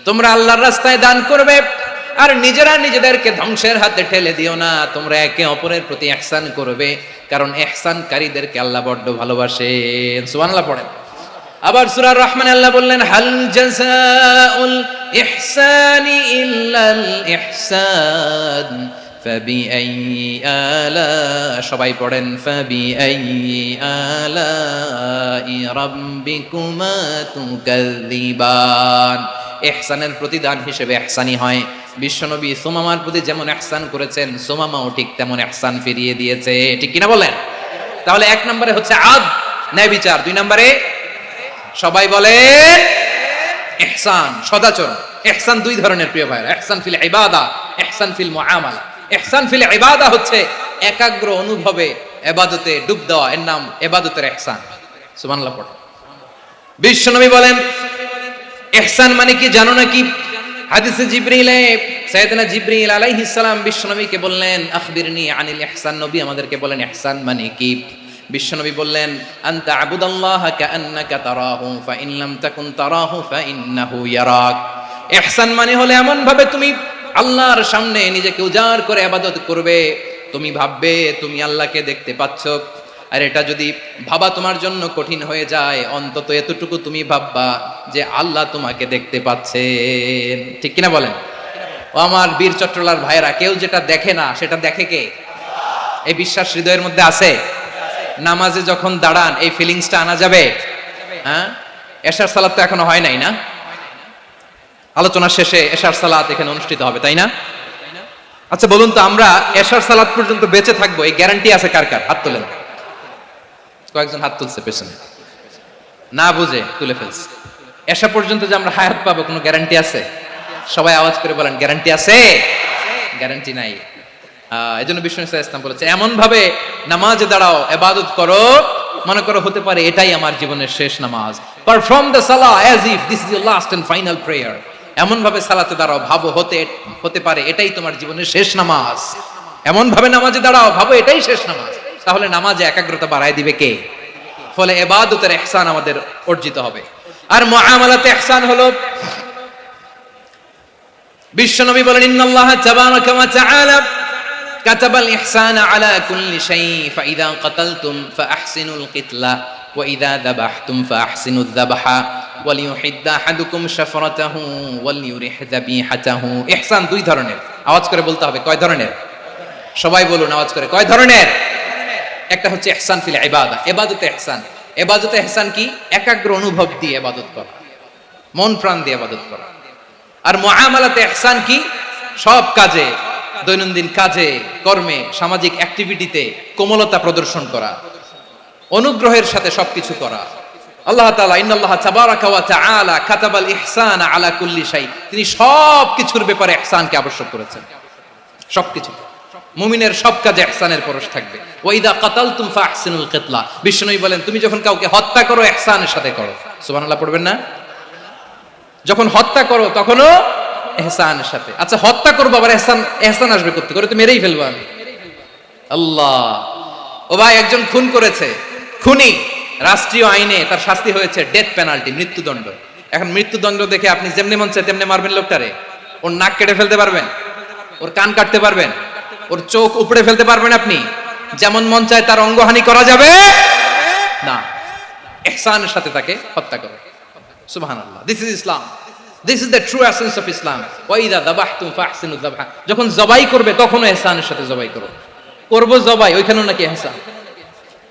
তোমরা আল্লাহর রাস্তায় দান করবে আর নিজেরা নিজেদেরকে ধ্বংসের হাতে ঠেলে দিও না। তোমরা একে অপরের প্রতি ইহসান করবে, কারণ ইহসানকারীদেরকে আল্লাহ বড় ভালোবাসেন। সুবহানাল্লাহ পড়েন। আবার সূরা রহমান আল্লাহ বললেন, হাল জাযাউল ইহসানি ইল্লাল ইহসান ফাবিআইয়ি আলা, সবাই পড়েন, ফাবিআইয়ি আলাই রাব্বিকুমা তুকাযযিবান। ইহসানের প্রতিদান হিসেবে ইহসানি হয়। বিশ্বনবী সুমামার প্রতি যেমন ইহসান করেছেন, সুমামাও ঠিক তেমন ইহসান ফিরিয়ে দিয়েছে। ঠিক কিনা বলেন? তাহলে এক নম্বরে হচ্ছে আদল, ন্যায় বিচার। দুই নম্বরে সবাই বলে ইহসান, সদাচরণ। ইহসান দুই ধরনের প্রিয় ভাইরা, ইহসান ফিল ইবাদা, ইহসান ফিল মুআমালা। ইহসান ফিল ইবাদা হচ্ছে একাগ্র অনুভবে ইবাদতে ডুব দেওয়া, এর নাম ইবাদতের ইহসান। সুবহানাল্লাহ পড়ো। বিশ্বনবী বলেন ইহসান মানে কি জানো নাকি? হাদিসে জিবরিলে সাইয়েদনা জিবরিল আলাইহিস সালাম বিশ্বনবীকে বললেন, আখবিরনি আনিল ইহসান। নবী আমাদেরকে বলেন ইহসান মানে কি? বিশ্বনবী বললেন, আনতা আবুদাল্লাহা কাআন্নাকা তারাহু ফাইন লাম তাকুন তারাহু ফাইন্নাহু ইয়ারাক। ইহসান মানে হলো এমন ভাবে তুমি আল্লাহর সামনে নিজেকে উজাড় করে ইবাদত করবে, তুমি ভাববে তুমি আল্লাহকে দেখতে পাচ্ছ। আর এটা যদি ভাবা তোমার জন্য কঠিন হয়ে যায়, অন্তত এতটুকু তুমি ভাববা যে আল্লাহ তোমাকে দেখতে পাচ্ছেন। ঠিক কিনা বলেন? ও আমার বীর চট্টলার ভাইরা, কেউ যেটা দেখে না সেটা দেখে কে? এই বিশ্বাস হৃদয়ের মধ্যে আছে? নামাজে যখন দাঁড়ান এই ফিলিংসটা আনা যাবে? হ্যাঁ, এশার সালাত তো এখনো হয় নাই না? আলোচনা শেষে এশার সালাত এখানে অনুষ্ঠিত হবে, তাই না? আচ্ছা বলুন তো, আমরা এশার সালাত পর্যন্ত বেঁচে থাকবো এই গ্যারান্টি আছে কার কার? হাত তোলেন। কয়েকজন হাত তুলছে পেছনে, না বুঝে তুলে ফেলছে। এশা পর্যন্ত যে আমরা হায়াত পাবো কোনো গ্যারান্টি আছে? সবাই আওয়াজ করে বলেন, গ্যারান্টি আছে? গ্যারান্টি নাই। এজন্য বিষ্ণু ইসলাম বলেছে, এমন ভাবে নামাজে দাঁড়াও, ইবাদত করো, মনে করো হতে পারে এটাই আমার জীবনের শেষ নামাজ। Perform the salah as if this is your last and final prayer. এমন ভাবে সালাতে দাঁড়াও, ভাবো হতে পারে এটাই তোমার জীবনের শেষ নামাজ। এমন ভাবে নামাজে দাঁড়াও, ভাবো এটাই শেষ নামাজ। তাহলে নামাজে একাগ্রতা বাড়ায় দিবে কে? ফলে ইবাদতের ইহসান আমাদের অর্জিত হবে। আর মুআমালাতে ইহসান হলো, বিশ্বনবী বলেন, ইন্নাল্লাহা তাবারাকা ওয়া তাআলা কাতাবাল ইহসানা আলা কুল্লি শাই ফাইদা কাতালতুম ফাআহসিনুল কিতলা ওয়া ইযা যাবাহতুম ফাআহসিনুয যাবহা ওয়ালিয়ুহিদ্দা আহাদুকুম শাফরাতাহু ওয়ালিয়ুরিহ যাবিহাতাহু। ইহসান দুই ধরনের। আওয়াজ করে বলতে হবে, কয় ধরনের? সবাই বলুন আওয়াজ করে, কয় ধরনের? একটা হচ্ছে ইহসান ফিল ইবাদা, ইবাদতে ইহসান। ইবাদতে ইহসান কি? একাগ্র অনুভব দিয়ে ইবাদত করা, মন প্রাণ দিয়ে ইবাদত করা। আর মুআমালাতে ইহসান কি? সব কাজে, দৈনন্দিন কাজে, কর্মে, সামাজিক অ্যাক্টিভিটিতে কোমলতা প্রদর্শন করা, অনুগ্রহের সাথে সবকিছু করা। আল্লাহ তাআলা ইন্নাল্লাহা তাবারাকা ওয়া তাআলা কাতাবাল ইহসানা আলা কুল্লি শাই, তিনি সব কিছুর ব্যাপারে ইহসানকে আবশ্যক করেছেন। সবকিছু, মুমিনের সব কাজে ইহসানের পরশ থাকবে। ওয়া ইযা কাতালতুম ফাআহসিনুল কিতলা, বিষ্ণুই বলেন তুমি যখন কাউকে হত্যা করো ইহসানের সাথে করো। সুবহানাল্লাহ পড়বেন না? যখন হত্যা করো তখনও ইহসানের সাথে। আচ্ছা হত্যা করবো, আবার ইহসান আসবে করতে করে, তো মেরেই ফেলবো আমি। আল্লাহ, ও ভাই একজন খুন করেছে, খুনি, রাষ্ট্রীয় আইনে তার শাস্তি হয়েছে ডেথ পেনাল্টি, মৃত্যুদণ্ড। এখন মৃত্যুদণ্ড দেখে আপনি যেমনি মন চায় তেমনি মারবেন লোকটারে? ওর নাক কেটে ফেলতে পারবেন? ওর কান কাটতে পারবেন? ওর চোখ উপড়ে ফেলতে পারবেন আপনি? যেমন মন চায় তার অঙ্গহানি করা যাবে না। ইহসানের সাথে তাকে হত্যা করো। সুবহানাল্লাহ, this is Islam, this is the true essence of Islam. ওয়া ইযা যাবাহতুম ফাহসিনুয যাবহা, যখন জবাই করবে তখনও ইহসানের সাথে জবাই করো। করব জবাই, ওইখানেও নাকি ইহসান।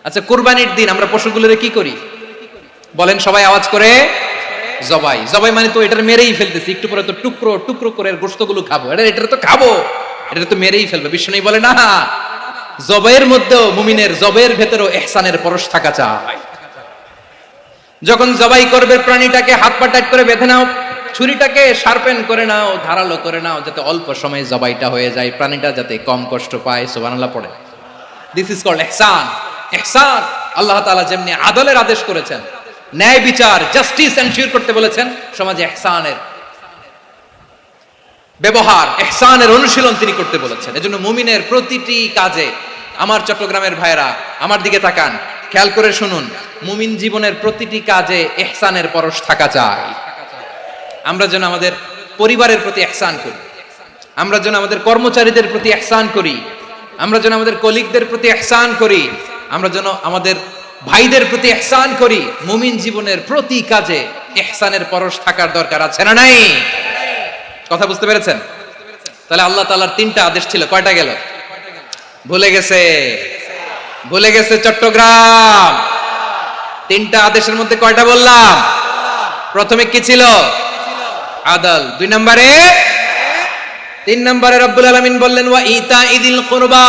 আচ্ছা কুরবানির দিন আমরা পশুগুলোরে কি করি বলেন সবাই আওয়াজ করে? জবাই। জবাই মানে তো এটার মেরেই ফেলতেছি, একটু পরে তো টুকরো টুকরো করে গোশতগুলো খাবো, এটা তো খাবো, এটা তো মেরেই ফেলবে। বিষ্ণু বলে না, জবাইয়ের মধ্যেও মুমিনের জবাইয়ের ভেতরেও ইহসানের পরশ থাকা চাই। যখন জবাই করবে প্রাণীটাকে হাত পা টাইট করে বেঁধে নাও, ছুরিটাকে শার্পেন করে নাও, ধারালো করে নাও, যাতে অল্প সময়ে জবাইটা হয়ে যায়, প্রাণীটা যাতে কম কষ্ট পায়। সুবহানাল্লাহ পড়ে। দিস ইজ কল্ড ইহসান। ইহসান, আল্লাহ তাআলা যেমনি আদলের আদেশ করেছেন, ন্যায় বিচার, জাস্টিস এনশিওর করতে বলেছেন, সমাজে ইহসানের ব্যবহার, ইহসানের অনুশীলন তিনি করতে বলেছেন। এজন্য মুমিনের প্রতিটি কাজে, আমার চট্টগ্রামের ভাইরা আমার দিকে তাকান, খেয়াল করে শুনুন, মুমিন জীবনের প্রতিটি কাজে ইহসানের পরশ থাকা চাই। আমরা যেন আমাদের পরিবারের প্রতি ইহসান করি, আমরা যেন আমাদের কর্মচারীদের প্রতি ইহসান করি, আমরা যেন আমাদের কলিগদের প্রতি ইহসান করি, আমরা যেন আমাদের ভাইদের প্রতি ইহসান করি। মুমিন জীবনের প্রতি কাজে ইহসানের পরশ থাকার দরকার আছে না নাই? কথা বুঝতে পেরেছেন? তাহলে আল্লাহ তাআলার তিনটা আদেশ ছিল, কয়টা গেল? ভুলে গেছে, ভুলে গেছে চট্টগ্রাম। তিনটা আদেশের মধ্যে কয়টা বললাম? প্রথমে কি ছিল? আদল। 2 নম্বরে, 3 নম্বরে রব্বুল আলামিন বললেন ওয়া ইতাইদিল কুরবা,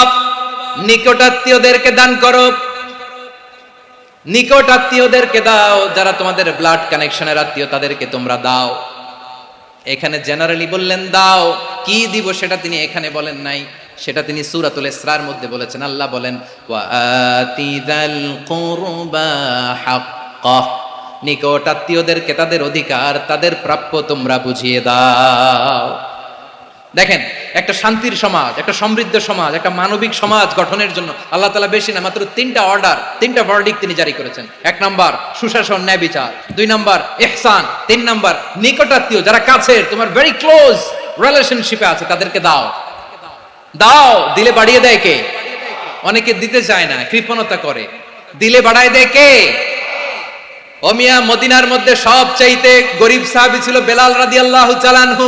নিকটাত্মীয়দেরকে দান করো, নিকট আত্মীয়দেরকে দাও, যারা তোমাদের ব্লাড কানেকশনের আত্মীয় তাদেরকে তোমরা দাও। এখানে জেনারেলি বললেন দাও, কি দিব সেটা তিনি এখানে বলেন নাই, সেটা তিনি সূরাতুল ইসরার মধ্যে বলেছেন। আল্লাহ বলেন ওয়া আতিযাল কুরবা হাক্কা, নিকট আত্মীয়দেরকে তাদের অধিকার, তাদের প্রাপ্য তোমরা বুঝিয়ে দাও। দেখেন, একটা শান্তির সমাজ, একটা সমৃদ্ধ সমাজ, একটা মানবিক সমাজ গঠনের জন্য আল্লাহ তাআলা বেশি না, মাত্র 3টা অর্ডার, 3টা ভার্ডিক্ট তিনি জারি করেছেন। 1 নাম্বার সুশাসন, ন্যায় বিচার। 2 নাম্বার ইহসান। 3 নাম্বার নিকটাত্মীয়, যারা কাছের, তোমার ভেরি ক্লোজ রিলেশনশিপে আছে, তাদেরকে দাও। দাও, দিলে বাড়িয়ে দেয় কে? অনেকে দিতে চায় না, কৃপণতা করে। দিলে বাড়ায় দেয় কে? ও মিয়া, মদিনার মধ্যে সবচাইতে গরিব সাহাবী ছিল বেলাল রাদিয়াল্লাহু তাআলা আনহু।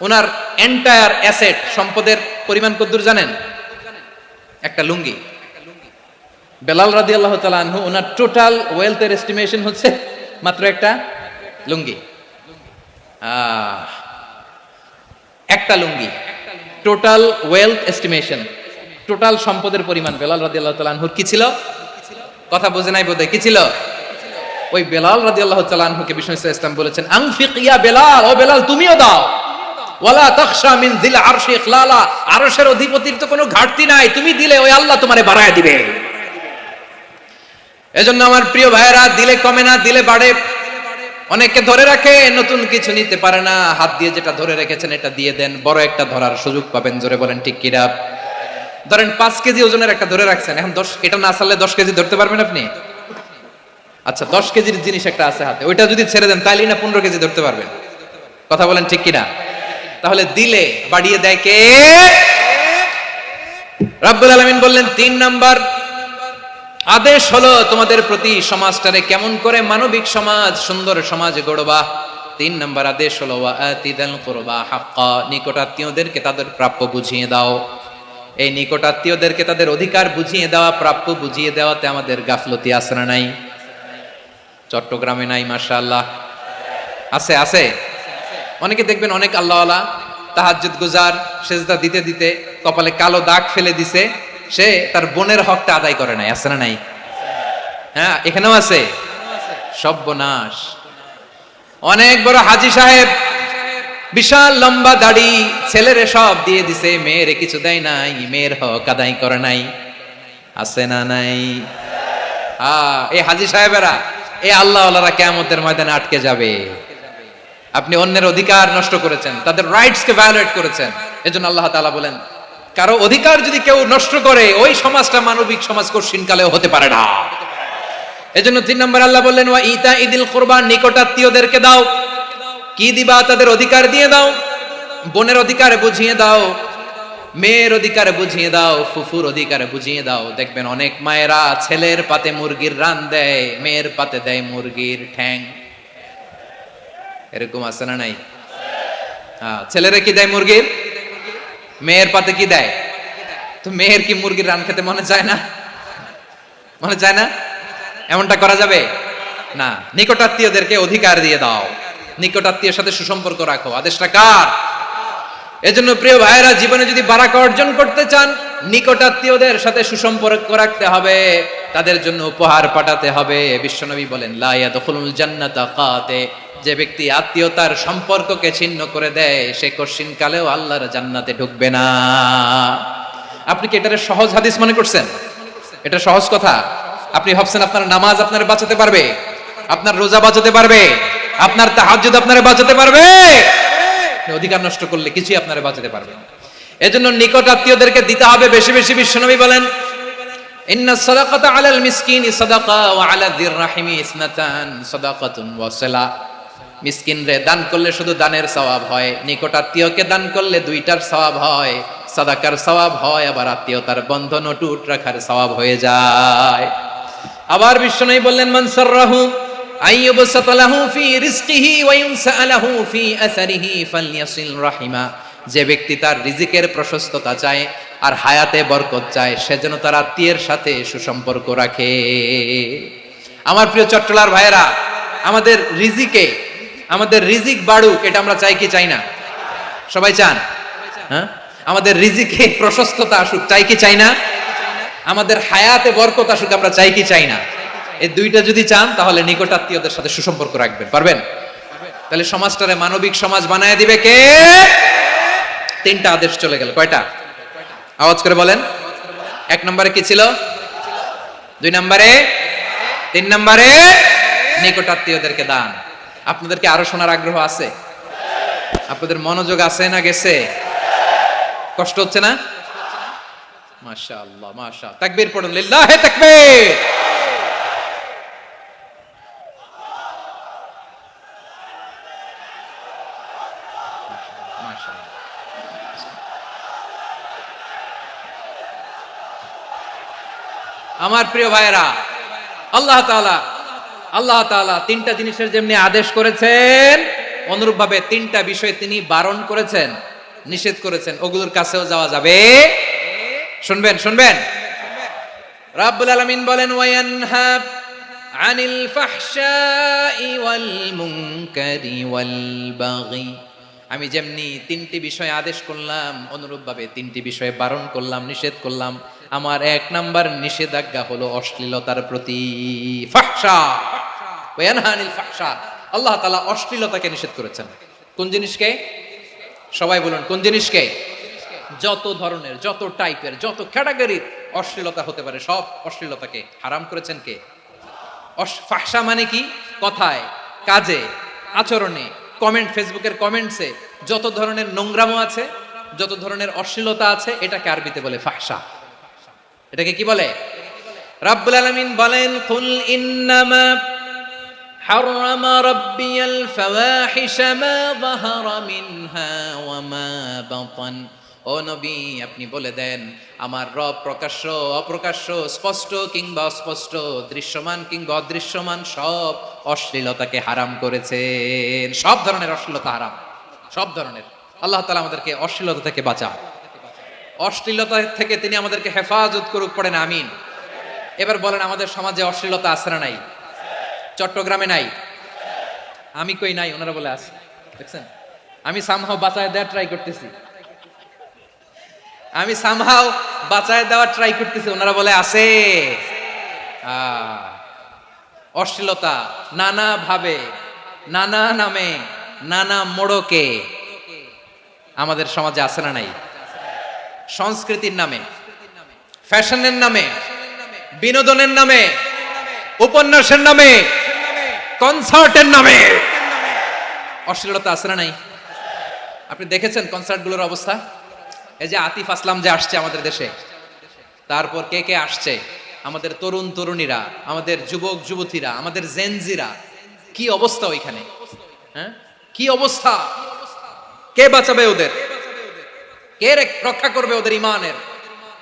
ওনার এন্টায়ার অ্যাসেট, সম্পদের পরিমাণ কতদূর জানেন? একটা লুঙ্গি। বেলাল রাদিয়াল্লাহু তাআলা আনহু, ওনার টোটাল ওয়েলথের এস্টিমেশন হচ্ছে মাত্র একটা লুঙ্গি। একটা লুঙ্গি, টোটাল ওয়েলথ এস্টিমেশন, টোটাল সম্পদের পরিমাণ বেলাল রাদিয়াল্লাহু তাআলা আনহুর কি ছিল? কথা বোঝে নাই বোধহয়। কি ছিল? ওই বেলাল রাদিয়াল্লাহু তাআলা আনহুকে বিষ্ণু ইসলাম বলেছেন আনফিক ইয়া বেলাল, ও বেলাল তুমিও দাও। ওয়ালা তাখশা মিন যিল আরশি ইখলালা, আরশের অধিপতির তো কোনো ঘাটতি নাই, তুমি দিলে ওই আল্লাহ তোমারে বাড়ায় দিবে। এজন্য আমার প্রিয় ভাইয়েরা, দিলে কমে না, দিলে বাড়ে। অনেকে ধরে রাখে, নতুন কিছু নিতে পারে না, হাত দিয়ে যেটা ধরে রেখেছেন এটা দিয়ে দেন, বড় একটা ধরার সুযোগ পাবেন। জোরে বলেন ঠিক কিনা? ধরেন 5 কেজি ওজনের একটা ধরে রাখছেন, এখন 10, এটা না ছাড়লে 10 কেজি ধরতে পারবেন আপনি? আচ্ছা, 10 কেজির জিনিস একটা আছে হাতে, ওইটা যদি ছেড়ে দেন তাইলেই না 15 কেজি ধরতে পারবেন। কথা বলেন ঠিক কিনা? তাহলে দিলে বাড়িয়ে দেয় কে? রব্বুল আলামিন বললেন 3 নাম্বার আদেশ হলো তোমাদের প্রতি সমাজটারে কেমন করে মানবিক সমাজ, সুন্দর সমাজ গড়বা। 3 নাম্বার আদেশ হলো ওয়া আতিদাল কুরবা হাক্কা, নিকটাত্মীয়দেরকে তাদের প্রাপ্য বুঝিয়ে দাও। এই নিকটাত্মীয়দেরকে তাদের অধিকার বুঝিয়ে দেওয়া, প্রাপ্য বুঝিয়ে দেওয়াতে আমাদের গাফলতি আছে না নাই? চট্টগ্রামে নাই? মাশাআল্লাহ আছে, আছে। অনেকে দেখবেন অনেক আল্লাহওয়ালা, তাহাজ্জুদ গুজার, সেজদা দিতে দিতে কপালে কালো দাগ ফেলে দিছে, সে তার বোনের হকটা আদায় করে নাই। আছে না নাই? হ্যাঁ, এখানেও আছে। সর্বনাশ। অনেক বড় হাজী সাহেব, বিশাল লম্বা দাড়ি, ছেলেরে সব দিয়ে দিছে, মেয়েরে কিছু দেয় নাই, মেয়ের হক আদায় করে নাই। আছে না নাই? এই হাজী সাহেবেরা, এই আল্লাহওয়ালারা কিয়ামতের ময়দানে আটকে যাবে। আপনি অন্যের অধিকার নষ্ট করেছেন, তাদের রাইটস কে ভায়োলেট করেছেন। এজন্য আল্লাহ তাআলা বলেন, কারো অধিকার যদি কেউ নষ্ট করে, ওই সমাজটা মানবিক সমাজ কঠিনকালেও হতে পারে না। এজন্য 3 নম্বর আল্লাহ বললেন ওয়া ইতাইদিল কুরবা, নিকটাত্মীয়দেরকে দাও। কি দিবা? তাদের অধিকার দিয়ে দাও। বোনের অধিকার বুঝিয়ে দাও, মেয়ের অধিকার বুঝিয়ে দাও, ফুফুর অধিকার বুঝিয়ে দাও। দেখবেন অনেক মায়েরা ছেলের পাতে মুরগির রান দেয়, মেয়ের পাতে দেয় মুরগির ঠ্যাং। এরকম আছে না নাই? ছেলেরা কি দেয়? মুরগির। মেয়ের পাতে কি দেয়? তো মেয়ের কি মুরগির রান খেতে মনে চায় না? মনে চায় না? এমনটা করা যাবে না। নিকটাত্মীয়দেরকে অধিকার দিয়ে দাও, নিকটাত্মীয়ের সাথে সুসম্পর্ক রাখো। আদেশটা কার? এজন্য প্রিয় ভাইয়েরা, জীবনে যদি বারাকা অর্জন করতে চান, নিকটাত্মীয়দের সাথে সুসম্পর্ক রাখতে হবে, তাদের জন্য উপহার পাঠাতে হবে। বিশ্বনবী বলেন লা ইয়াদখুলুল জান্নাতা কাতে, যে ব্যক্তি আত্মীয়তার সম্পর্ককে ছিন্ন করে দেয়, সে কঠিনকালেও আল্লাহর জান্নাতে ঢুকবে না। আপনি কি এটারে সহজ হাদিস মনে করছেন? এটা সহজ কথা? আপনি ভাবছেন আপনার নামাজ আপনারে বাঁচাতে পারবে, আপনার রোজা বাঁচাতে পারবে, আপনার তাহাজ্জুদ আপনারে বাঁচাতে পারবে? অধিকার নষ্ট করলে কিছুই আপনারে বাঁচাতে পারবে না। এজন্য নিকট আত্মীয়দেরকে দিতে হবে বেশি বেশি। বিশ্বনবী বলেন ইন্নাস সাদাকাতা আলাল মিসকিনি সাদাকা ওয়া আলা যির রাহিমি ইসনাতান সাদাকাতুন ওয়া সালা। মিসকিনরে দান করলে শুধু দানের সওয়াব হয়, নিকটাত্মীয়কে দান করলে দুইটার সওয়াব হয়, সাদাকার সওয়াব হয়, আবার আত্মীয়তার বন্ধন অটুট রাখার সওয়াব হয়ে যায়। আবার বিশ্বনবী বললেন, মান সাররাহু আইয়ুবসাতা লাহু ফি রিজকিহি ওয়া ইউনসা লাহু ফি আসারিহি ফালইয়াসিল রাহিমা। যে ব্যক্তি তার রিজিকের প্রশস্ততা চায় আর হায়াতে বরকত চায়, সে যেন তার আত্মীয়ের সাথে সুসম্পর্ক রাখে। আমার প্রিয় চট্টলার ভাইয়েরা, আমাদের রিজিক বাড়ুক, এটা আমরা চাই কি চাই না? সবাই চান? হ্যাঁ, আমাদের রিজিকে প্রশস্ততা আসুক, চাই কি চাই না? আমাদের হায়াতে বরকত আসুক, আমরা চাই কি চাই না? এই দুইটা যদি চান তাহলে নিকটাত্মীয়দের সাথে সুসম্পর্ক রাখবেন, পারবেন? তাহলে সমাজটারে মানবিক সমাজ বানায় দিবে কে? তিনটা আদেশ চলে গেল। কয়টা? আওয়াজ করে বলেন। 1 নম্বরে কি ছিল? 2 নম্বরে, 3 নম্বরে নিকটাত্মীয়দেরকে দান। আপনাদেরকে আরো শোনার আগ্রহ আছে? আপনাদের মনোযোগ আছে না গেছে? কষ্ট হচ্ছে না? মাশাআল্লাহ, মাশাআল্লাহ। তাকবীর পড়ুন, লিল্লাহি তাকবীর। আমার প্রিয় ভাইয়েরা, আল্লাহ তাআলা তিনটা জিনিসের যেমনি আদেশ করেছেন, অনুরূপ ভাবে তিনটা বিষয় তিনি বারণ করেছেন, নিষেধ করেছেন। ওগুলোর কাছেও যাওয়া যাবে। শুনবেন। রাব্বুল আলামিন বলেন, ওয়ায়ানহা আনিল ফাহশাই ওয়াল মুনকারি ওয়াল বাগি। আমি যেমনি তিনটি বিষয় আদেশ করলাম, অনুরূপ ভাবে তিনটি বিষয়ে বারণ করলাম, নিষেধ করলাম। আমার 1 নাম্বার নিষেধাজ্ঞা হলো অশ্লীলতার প্রতি। ফাহশা, ওয়ায়ানহা আনিল ফাহশা। আল্লাহ তাআলা অশ্লীলতাকে নিষেধ করেছেন। কোন জিনিসকে? সবাই বলুন, কোন জিনিসকে? যত ধরনের, যত টাইপের, যত ক্যাটাগরির অশ্লীলতা হতে পারে, সব অশ্লীলতাকে হারাম করেছেন কে? ফাহশা মানে কি? কথায়, কাজে, আচরণে, কমেন্ট, ফেসবুকের কমেন্টসে যত ধরনের নোংরামো আছে, যত ধরনের অশ্লীলতা আছে, এটাকে আরবিতে বলে ফাহশা। এটাকে কি বলে? রাব্বুল আলামিন বলেন, কুল ইন্নামা হারামা রাব্বিয়াল ফাওয়াহিশা মা যাহারা মিনহা ওয়া মা বাতান। ও নবী, আপনি বলে দেন, আমার রব প্রকাশ্য, অপ্রকাশ্য, স্পষ্ট কিংবা অস্পষ্ট, দৃশ্যমান কিংবা অদৃশ্যমান সব অশ্লীলতাকে হারাম করেছেন। সব ধরনের অশ্লীলতা হারাম, সব ধরনের। আল্লাহ তাআলা আমাদেরকে অশ্লীলতা থেকে বাঁচান, অশ্লীলতা থেকে তিনি আমাদেরকে হেফাজত করুক, পড়েন আমিন। এবার বলেন, আমাদের সমাজে অশ্লীলতা আছে না নাই? চট্টগ্রামে নাই? আমি কই নাই, ওনারা বলে আছে। দেখছেন, আমি সামহাও বাঁচায় দেওয়ার ট্রাই করতেছি, ওনারা বলে আছে। অশ্লীলতা নানা ভাবে, নানা নামে, নানা মোড়কে আমাদের সমাজে আছে না নাই? সংস্কৃতির নামে, ফ্যাশনের নামে, বিনোদনের নামে, উপন্যাসের নামে, কনসার্টের নামে অশ্লীলতা আছে না নাই? আপনি দেখেছেন কনসার্টগুলোর অবস্থা? এই যে আতিফ আসলাম যে আসছে আমাদের দেশে, তারপর কে কে আসছে, আমাদের তরুণ তরুণীরা, আমাদের যুবক যুবতীরা, আমাদের জেনজিরা, কি অবস্থা ওইখানে? হ্যাঁ, কি অবস্থা? কে বাঁচাবে ওদের? কে রক্ষা করবে ওদের ইমানের,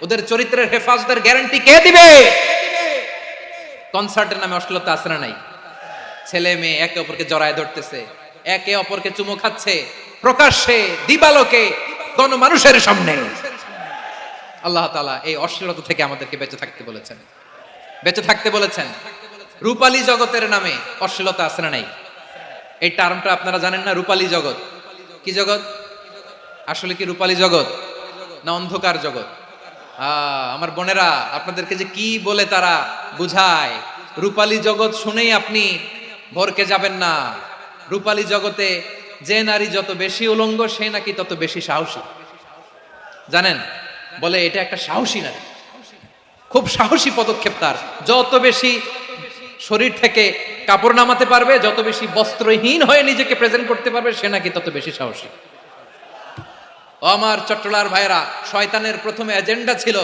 ওদের চরিত্রের হেফাজতের গ্যারান্টি কে দিবে? কনসার্টের নামে অশ্লীলতা আছে না নাই? ছেলে মেয়ে একে অপরকে জড়ায় ধরতেছে, একে অপরকে চুমু খাচ্ছে, প্রকাশ্যে, দিবালোকে, গণমানুষের সামনে। আল্লাহ তাআলা এই অশ্লীলতা থেকে আমাদেরকে বেঁচে থাকতে বলেছেন। রূপালী জগতের নামে অশ্লীলতা আছে না নাই? এই টার্মটা আপনারা জানেন না? রূপালী জগৎ কি জগৎ? আসলে কি রূপালী জগৎ না অন্ধকার জগৎ? আমার বোনেরা, আপনাদেরকে যে কি বলে তারা বুঝায়, রূপালী জগৎ শুনেই আপনি ভরকে যাবেন না। রূপালী জগতে যে নারী যত বেশি উলঙ্গ, সে নাকি তত বেশি সাহসী। জানেন, বলে এটা একটা সাহসী নারী, খুব সাহসী পদক্ষেপ তার। যত বেশি শরীর থেকে কাপড় নামাতে পারবে, যত বেশি বস্ত্রহীন হয়ে নিজেকে প্রেজেন্ট করতে পারবে, সে নাকি তত বেশি সাহসী। ও আমার চট্টলার ভাইয়েরা, শয়তানের প্রথমে এজেন্ডা ছিল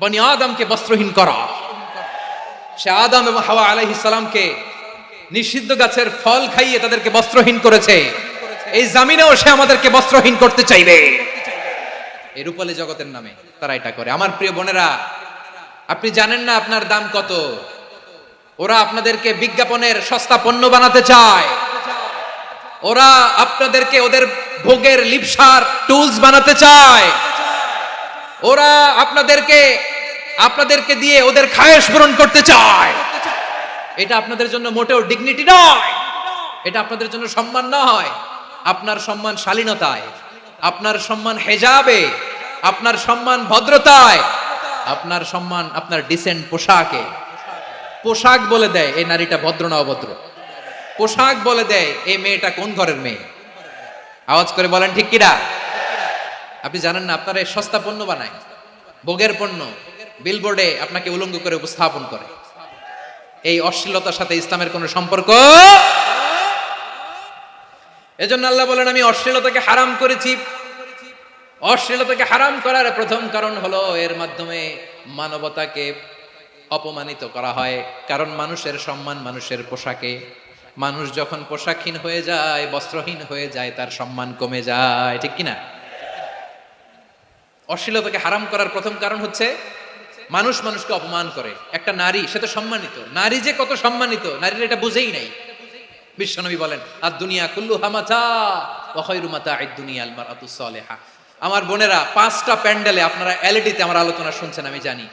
বনি আদমকে বস্ত্রহীন করা। সে আদম এবং হাওয়া আলাইহিস সালামকে নিষিদ্ধ গাছের ফল খাইয়ে তাদেরকে বস্ত্রহীন করেছে, এই জামিনেও সে আমাদেরকে বস্ত্রহীন করতে চাইবে। এই রূপালী জগতের নামে তারা এটা করে। আমার প্রিয় বোনেরা, আপনি জানেন না আপনার দাম কত। ওরা আপনাদেরকে বিজ্ঞাপনের সস্তা পণ্য বানাতে চায়, ওরা আপনাদেরকে ওদের ভোগের লিপসার টুলস বানাতে চায়, ওরা আপনাদেরকে দিয়ে ওদের খায়েশ পূরণ করতে চায়। এটা আপনাদের জন্য মোটেও ডিগনিটি নয়, এটা আপনাদের জন্য সম্মান নয়। আপনার সম্মান শালীনতায়, আপনার সম্মান হেজাবে, আপনার সম্মান ভদ্রতায়, আপনার সম্মান আপনার ডিসেন্ট পোশাকে। পোশাক বলে দেয় এই নারীটা ভদ্র না অভদ্র, পোশাক বলে দেয় এই মেয়েটা কোন ঘরের মেয়ে। আওয়াজ করে বলেন ঠিক কিনা? আপনি জানেন না আপনারা সস্তা পণ্য বানায়, ভোগের পণ্য বিলবোর্ডে আপনাকে উলঙ্গ করে উপস্থাপন করে। এই অশ্লীলতার সাথে ইসলামের কোনো সম্পর্ক। এজন্য আল্লাহ বলেন আমি অশ্লীলতাকে হারাম করেছি। অশ্লীলতাকে হারাম করার প্রথম কারণ হলো এর মাধ্যমে মানবতাকে অপমানিত করা হয়। কারণ মানুষের সম্মান মানুষের পোশাকে। মানুষ যখন পোশাকহীন হয়ে যায়, বস্ত্রহীন হয়ে যায়, তার সম্মান কমে যায়, ঠিক কিনা? অশ্লীলতাকে হারাম করার প্রথম কারণ হচ্ছে মানুষ মানুষকে অপমান করে। একটা নারী, সে তো সম্মানিত, নারী যে কত সম্মানিত নারীরা এটা বুঝেই নাই। বিশ্বনবী বলেন আর দুনিয়া কুল্লুহা মাতা ওয়া খায়রু মাতা'আদ দুনিয়া আল মারআতুস সালিহা। আমার বোনেরা, 5টা প্যান্ডেলে আপনারা এলইডিতে আমার আলোচনা শুনছেন, আমি জানি।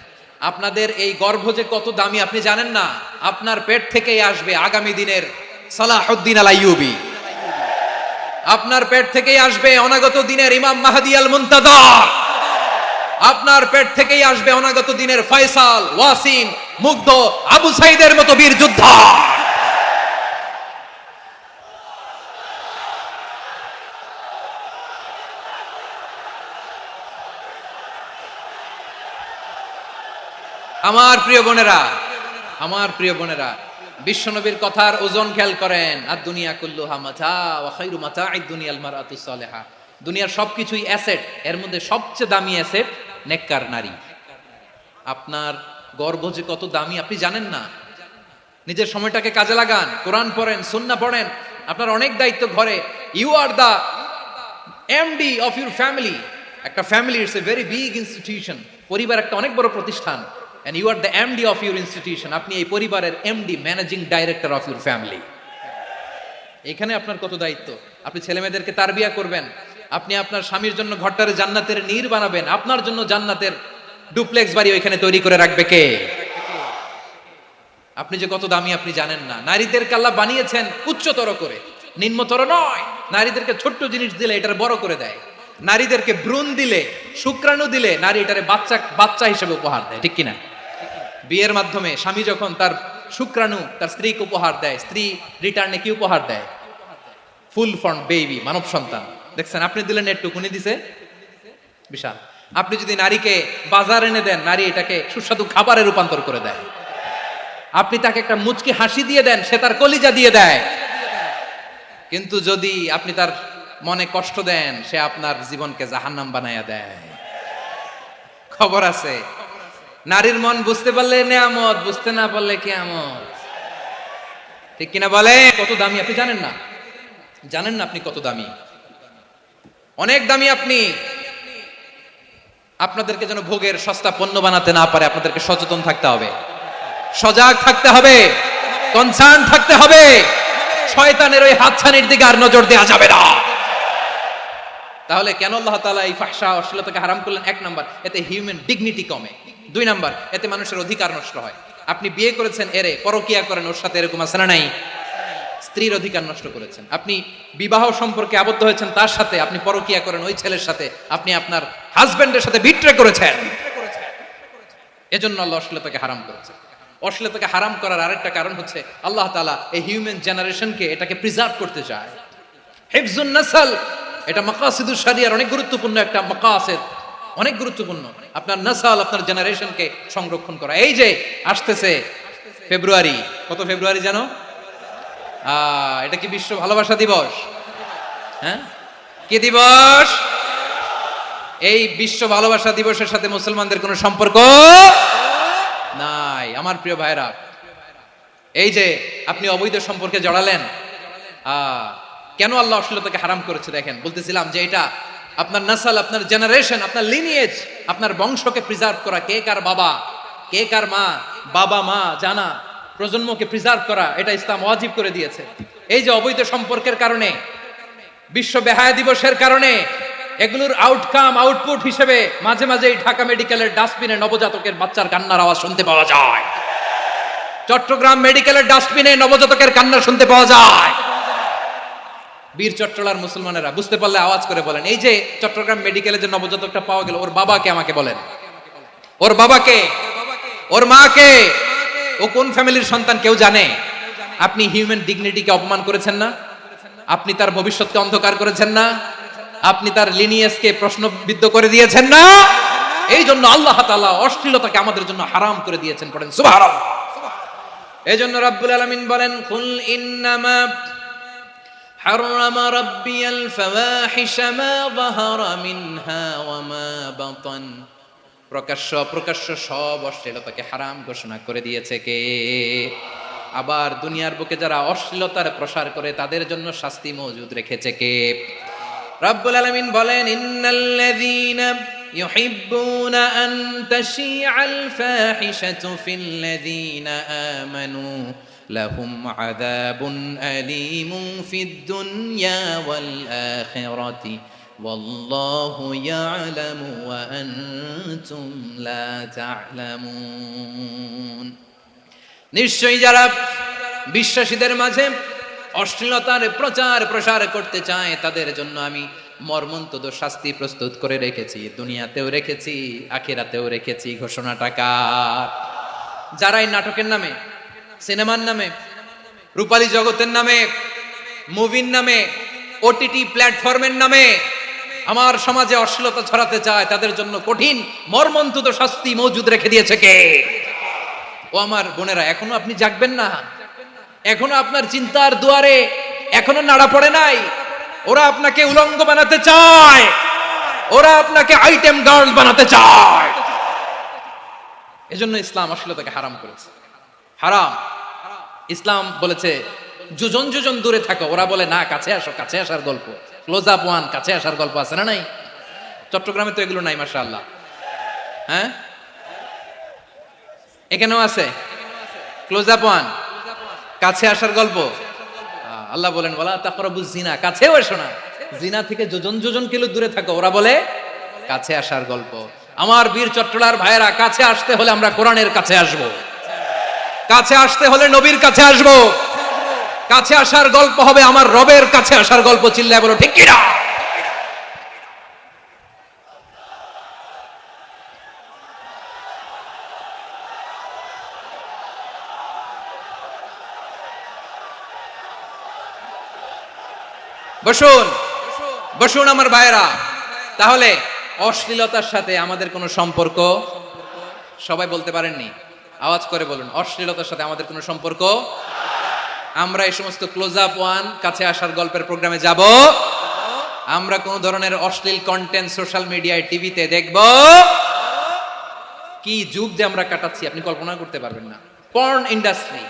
আপনাদের এই গর্ভ যে কত দামি আপনি জানেন না। আপনার পেট থেকেই আসবে আগামী দিনের সালাহুদ্দিন আল আইয়ুবী, আপনার পেট থেকেই আসবে অনাগত দিনের ইমাম মাহদী আল মুনতাযর, আপনার পেট থেকেই আসবে অনাগত দিনের ফয়সাল, ওয়াসিম, মুগ্ধ, আবু সাইদের মতো বীর যোদ্ধা। আমার প্রিয় বোনেরা, আমার প্রিয় বোনেরা, বিশ্বনবীর কথার ওজন খেয়াল করেন। আর দুনিয়া কুল্লুহা মাতা ওয়া খায়রু মাতা'আদ দুনিয়া আল মারআতুস সালিহা। দুনিয়ার সবকিছুই অ্যাসেট, এর মধ্যে সবচেয়ে দামি অ্যাসেট নেককার নারী। আপনার গর্ভ যে কত দামি আপনি জানেন না। নিজের সময়টাকে কাজে লাগান, কোরআন পড়েন, সুন্নাহ পড়েন। আপনার অনেক দায়িত্ব ঘরে। You are the MD of your family. একটা family it's a very big institution. পরিবার একটা অনেক বড় প্রতিষ্ঠান। and you are the MD of your institution. আপনি এই পরিবারের MD, managing director of your family. এখানে আপনার কত দায়িত্ব। আপনি ছেলেমেয়েদেরকে তারবিয়া করবেন, আপনি আপনার স্বামীর জন্য ঘরটারে জান্নাতের নীর বানাবেন, আপনার জন্য জান্নাতের ডুপ্লেক্স বাড়ি ওইখানে তৈরি করে রাখবে কে? আপনি যে কত দামি আপনি জানেন না। নারীদেরকে আল্লাহ বানিয়েছেন উচ্চতর করে, নিম্নতর নয়। নারীদেরকে ছোট্ট জিনিস দিলে এটার বড় করে দেয়। নারীদেরকে ভ্রূণ দিলে, শুক্রাণু দিলে নারী এটারে বাচ্চা হিসেবে উপহার দেয়, ঠিক কিনা? বিয়ের মাধ্যমে স্বামী যখন তার শুক্রাণু তার স্ত্রীকে উপহার দেয়, স্ত্রী রিটার্নে কি উপহার দেয়? ফুল ফর্ম বেবি, মানব সন্তান। দেখছেন, আপনি দিলেন একটুক, উনি দিছে বিশাল। আপনি যদি নারীকে বাজার এনে দেন, নারী এটাকে সুস্বাদু খাবারে রূপান্তর করে দেয়। আপনি তাকে একটা মুচকি হাসি দিয়ে দেন, সে তার কলিজা দিয়ে দেয়। কিন্তু যদি আপনি তার মনে কষ্ট দেন, সে আপনার জীবনকে জাহান্নাম বানায়া দেয়। খবর আছে, নারীর মন বুঝতে পারলে নেয়ামত, বুঝতে না পারলে কিয়ামত, ঠিক কিনা বলে? কত দামি আপনি জানেন না। জানেন না আপনি কত দামি, অনেক দামি আপনি। আপনাদেরকে যেন ভোগের সস্তা পণ্য বানাতে না পারে, আপনাদেরকে সচেতন থাকতে হবে, সজাগ থাকতে হবে, কনসার্ন থাকতে হবে। শয়তানের ওই হাতছানির দিকে আর নজর দেওয়া যাবে না। তাহলে কেন আল্লাহ তাআলা এই ফাহশা অশ্লীলতাকে হারাম করলেন? 1 নাম্বার, এতে হিউম্যান ডিগনিটি কমে। 2 নাম্বার, এতে মানুষের অধিকার নষ্ট হয়। আপনি বিয়ে করেছেন এরে, পরকিয়া করেন ওর সাথে, এরকম আছে না নাই? স্ত্রীর অধিকার নষ্ট করেছেন। আপনি বিবাহ সম্পর্কে আবদ্ধ হয়েছেন তার সাথে, আপনি পরকিয়া করেন ওই ছেলের সাথে, আপনি আপনার হাজবেন্ডের সাথে বিট্রে করেছেন। এজন্য আল্লাহ অশ্লীলতাকে হারাম করেছে। অশ্লীলতাকে হারাম করার আরেকটা কারণ হচ্ছে আল্লাহ তাআলা এই হিউম্যান জেনারেশনকে এটাকে প্রিজার্ভ করতে চায়। হিফজুন নাসল, এটা মাকাসিদুশ শরিয়ার অনেক গুরুত্বপূর্ণ একটা মাকাসিদ, অনেক গুরুত্বপূর্ণ। আপনার নাসাল, আপনার জেনারেশনকে সংরক্ষণ করা। এই যে আসতেছে ফেব্রুয়ারি, কত ফেব্রুয়ারি জানো? এটা কি বিশ্ব ভালোবাসা দিবস? হ্যাঁ, কি দিবস? এই বিশ্ব ভালোবাসা দিবসের সাথে মুসলমানদের কোনো সম্পর্ক নাই। আমার প্রিয় ভাইরা, এই যে আপনি অবৈধ সম্পর্কে জড়ালেন, কেন আল্লাহ অশ্লীলতাকে হারাম করেছে দেখেন। বলতেছিলাম যে এটা আপনার নাসাল, আপনার জেনারেশন, আপনার লিনিয়েজ, আপনার বংশকে প্রিজার্ভ করা, কে কার বাবা, কে কার মা, বাবা মা জানা, প্রজন্মকে প্রিজার্ভ করা, এটা ইসলাম ওয়াজিব করে দিয়েছে। এই যে অবৈধ সম্পর্কের কারণে, বিশ্ব বেহায়া দিবসের কারণে, এগুলোর আউটকাম আউটপুট হিসেবে মাঝে মাঝে ঢাকা মেডিকেলের ডাস্টবিনে নবজাতকের বাচ্চার কান্নার আওয়াজ শুনতে পাওয়া যায়। চট্টগ্রাম মেডিকেলের ডাস্টবিনে নবজাতকের কান্না শুনতে পাওয়া যায়। বীর চট্টলার মুসলমানেরা বুঝতে পারলে আওয়াজ করে বলেন, এই যে চট্টগ্রাম মেডিকেলে যে নবজাতকটা পাওয়া গেল, ওর বাবাকে আমাকে বলেন, ওর বাবাকে, ওর মাকে, ও কোন ফ্যামিলির সন্তান কেউ জানে? আপনি হিউম্যান ডিগনিটিকে অপমান করেছেন না? আপনি তার ভবিষ্যৎকে অন্ধকার করেছেন না? আপনি তার লিনিয়েজকে প্রশ্নবিদ্ধ করে দিয়েছেন না? এই জন্য আল্লাহ তাআলা অশ্লীলতাকে আমাদের জন্য হারাম করে দিয়েছেন। পড়েন সুবহানাল্লাহ। এই জন্য রাব্বুল আলামিন বলেন, কুল ইন্নামা হারামা রাব্বিয়াল ফাওয়াহিশা মা যাহারা মিনহা ওয়া মা বাতান। প্রকাশ্য অপ্রকাশ্য সব অশ্লীলতাকে হারাম ঘোষণা করে দিয়েছে কে? আবার দুনিয়ার বুকে যারা অশ্লীলতার প্রসার করে তাদের জন্য শাস্তি মজুদ রেখেছে কে? রাব্বুল আলামিন বলেন, ইন্নাল্লাযীনা ইউহিব্বুনা আন তাশিআল ফাহিশাতু ফিল্লাযীনা আমানু লাহুম আযাবুন আলীমুন ফিদ দুনিয়া ওয়াল আখিরাতি ওয়াল্লাহু ইয়ালামু ওয়া আনতুম লা তা'লামুন। নিশ্চয়ই যারা বিশ্বাসীদের মাঝে অশ্লীলতার প্রচার প্রসার করতে চায় তাদের জন্য আমি মর্মন্তুদ শাস্তি প্রস্তুত করে রেখেছি, দুনিয়াতেও রেখেছি, আখিরাতেও রেখেছি। ঘোষণাটা কার? যারা এই নাটকের নামে, সিনেমার নামে, রূপালী জগতের নামে, মুভির নামে, ওটিটি প্ল্যাটফর্মের নামে আমার সমাজে অশ্লীলতা ছড়াতে চায় তাদের জন্য কঠিন মর্মন্তুদ শাস্তি মজুদ রেখে দিয়েছে কে? ও আমার বোনেরা, এখনো আপনি জাগবেন না? এখনো আপনার চিন্তার দুয়ারে এখনো নাড়া পড়ে নাই? ওরা আপনাকে উলঙ্গ বানাতে চায়, ওরা আপনাকে আইটেম গার্ল বানাতে চায়। এজন্য ইসলাম অশ্লীলতাকে হারাম করেছে। হারাম। ইসলাম বলেছে যোজন যোজন দূরে থাকো, ওরা বলে না কাছে আসো, কাছে আসার গল্প, ক্লোজ আপ ওয়ান, কাছে আসার গল্প আছে না নাই? চট্টগ্রামে তো এগুলো নাই মাশাআল্লাহ। হ্যাঁ, এখানেও আছে ক্লোজ আপ ওয়ান, কাছে আসার গল্প। আল্লাহ বলেন, ওয়ালা তাকরাবুজ জিনা, কাছেও এসো না, জিনা থেকে যোজন যোজন কিলো দূরে থাকো, ওরা বলে কাছে আসার গল্প। আমার বীর চট্টলার ভাইয়েরা, কাছে আসতে হলে আমরা কোরআনের কাছে আসব, কাছে আসতে হলে নবীর কাছে আসব, কাছে আসার গল্প হবে আমার রবের কাছে আসার গল্প। চিল্লায় বলো ঠিক কিনা? বসুন বসুন আমার ভাইয়েরা। তাহলে অশ্লীলতার সাথে আমাদের কোনো সম্পর্ক? সবাই বলতে পারেননি, আওয়াজ করে বলুন, অশ্লীলতার সাথে আমাদের কোনো সম্পর্ক? আমরা এই সমস্ত ক্লোজ আপ ওয়ান, কাছে আসার গল্পের প্রোগ্রামে যাব? আমরা কোন ধরনের অশ্লীল কন্টেন্ট সোশ্যাল মিডিয়ায়, টিভিতে দেখব? কি যুগ যে আমরা কাটাচ্ছি আপনি কল্পনা করতে পারবেন না। পর্ন ইন্ডাস্ট্রি,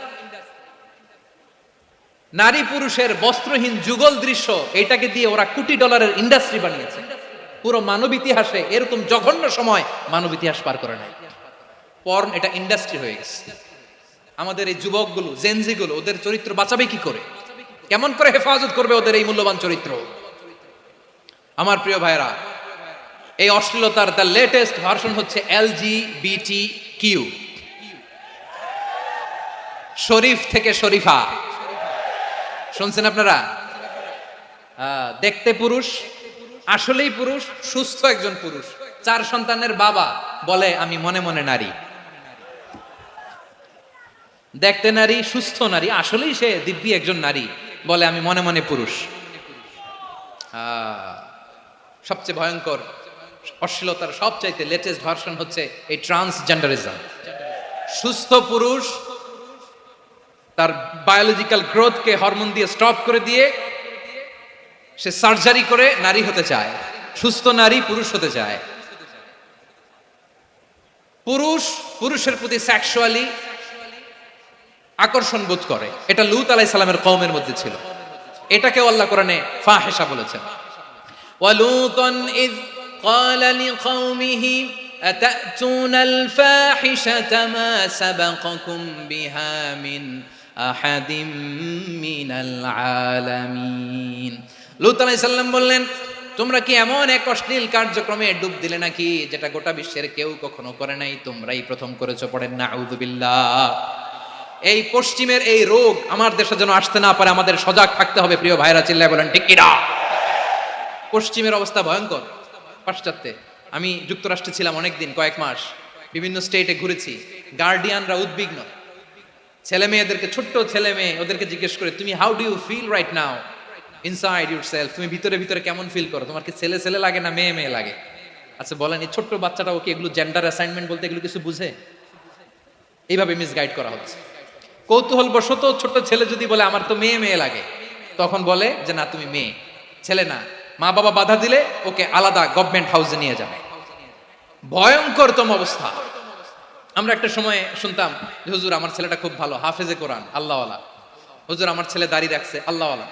নারী পুরুষের বস্ত্রহীন যুগল দৃশ্য, এটাকে দিয়ে ওরা কোটি ডলারের ইন্ডাস্ট্রি বানিয়েছে। পুরো মানব ইতিহাসে এরকম জঘন্য সময় মানব ইতিহাস পার করে নাই। পর্ন এটা ইন্ডাস্ট্রি হয়ে গেছে। আমাদের এই যুবকগুলো, জেনজিগুলো, ওদের চরিত্র বাঁচাবে কি করে? কেমন করে হেফাজত করবে ওদের এই মূল্যবান চরিত্র? আমার প্রিয় ভাইরা, এই অশ্লীলতার দ্য লেটেস্ট ভার্সন হচ্ছে LGBT-Q, শরীফ থেকে শরীফা। শুনছেন আপনারা? দেখতে পুরুষ, আসলেই পুরুষ, সুস্থ একজন পুরুষ, 4 সন্তানের বাবা, বলে আমি মনে মনে নারী। দেখতে নারী, সুস্থ নারী, আসলেই সে দিব্যি একজন নারী, বলে আমি মনে মনে পুরুষ। সবচেয়ে ভয়ঙ্কর অশ্লীলতার সবচাইতে লেটেস্ট ভার্সন হচ্ছে এই ট্রান্সজেন্ডারিজম। সুস্থ পুরুষ তার বায়োলজিক্যাল গ্রোথকে হরমোন দিয়ে স্টপ করে দিয়ে সে সার্জারি করে নারী হতে চায়, সুস্থ নারী পুরুষ হতে চায়। পুরুষ পুরুষের প্রতি সেক্সুয়ালি আকর্ষণ বোধ করে। এটা লূত আলাইহিস সালামের কওমের মধ্যে ছিল। এটাকেও আল্লাহ কোরআনে ফাহিশা বলেছেন। ওয়ালুতান ইয ক্বালা লিকাওমিহি আতাতুনাল ফাহিশাতা মা সাবাকাকুম বিহা মিন আহাদিম মিনাল আলামিন। লূত আলাইহিস সালাম বললেন, তোমরা কি এমন এক অশ্লীল কার্যক্রমে ডুব দিলে নাকি যেটা গোটা বিশ্বের কেউ কখনো করে নাই, তোমরাই প্রথম করেছো। পড়েন নাউযুবিল্লাহ। এই পশ্চিমের এই রোগ আমার দেশে যেন আসতে না পারে, আমাদের সজাগ থাকতে হবে। প্রিয় ভাইরা, চিল্লায় বলেন ঠিক কিনা? পশ্চিমের অবস্থা ভয়ঙ্কর। পাশ্চাত্যে আমি যুক্তরাষ্ট্রে ছিলাম অনেকদিন, কয়েক মাস, বিভিন্ন স্টেটে ঘুরেছি। গার্ডিয়ানরা উদ্বিগ্ন, ছেলে মেয়েদেরকে, ছোট্ট ছেলে মেয়ে, ওদেরকে জিজ্ঞেস করে, তুমি how do you feel right now inside yourself? তুমি ভিতরে ভিতরে কেমন ফিল করো? তোমার কি ছেলে ছেলে লাগে না মেয়ে মেয়ে লাগে? আচ্ছা বলেন, এই ছোট্ট বাচ্চাটা ওকে এগুলো জেন্ডার অ্যাসাইনমেন্ট বলতে এগুলো কিছু বুঝে? এইভাবে মিসগাইড করা হচ্ছে। কৌতূহল বশত ছোট্ট ছেলে যদি বলে আমার তো মেয়ে মেয়ে লাগে, তখন বলে যে না তুমি মেয়ে, ছেলে না। মা বাবা বাধা দিলে ওকে আলাদা গভর্নমেন্ট হাউসে নিয়ে যাবে। ভয়ঙ্করতম অবস্থা। আমরা একটা সময় শুনতাম যে হুজুর আমার ছেলেটা খুব ভালো, হাফেজে কোরআন, আল্লাহওয়ালা। হুজুর আমার ছেলে দাড়ি রাখছে, আল্লাহওয়ালা।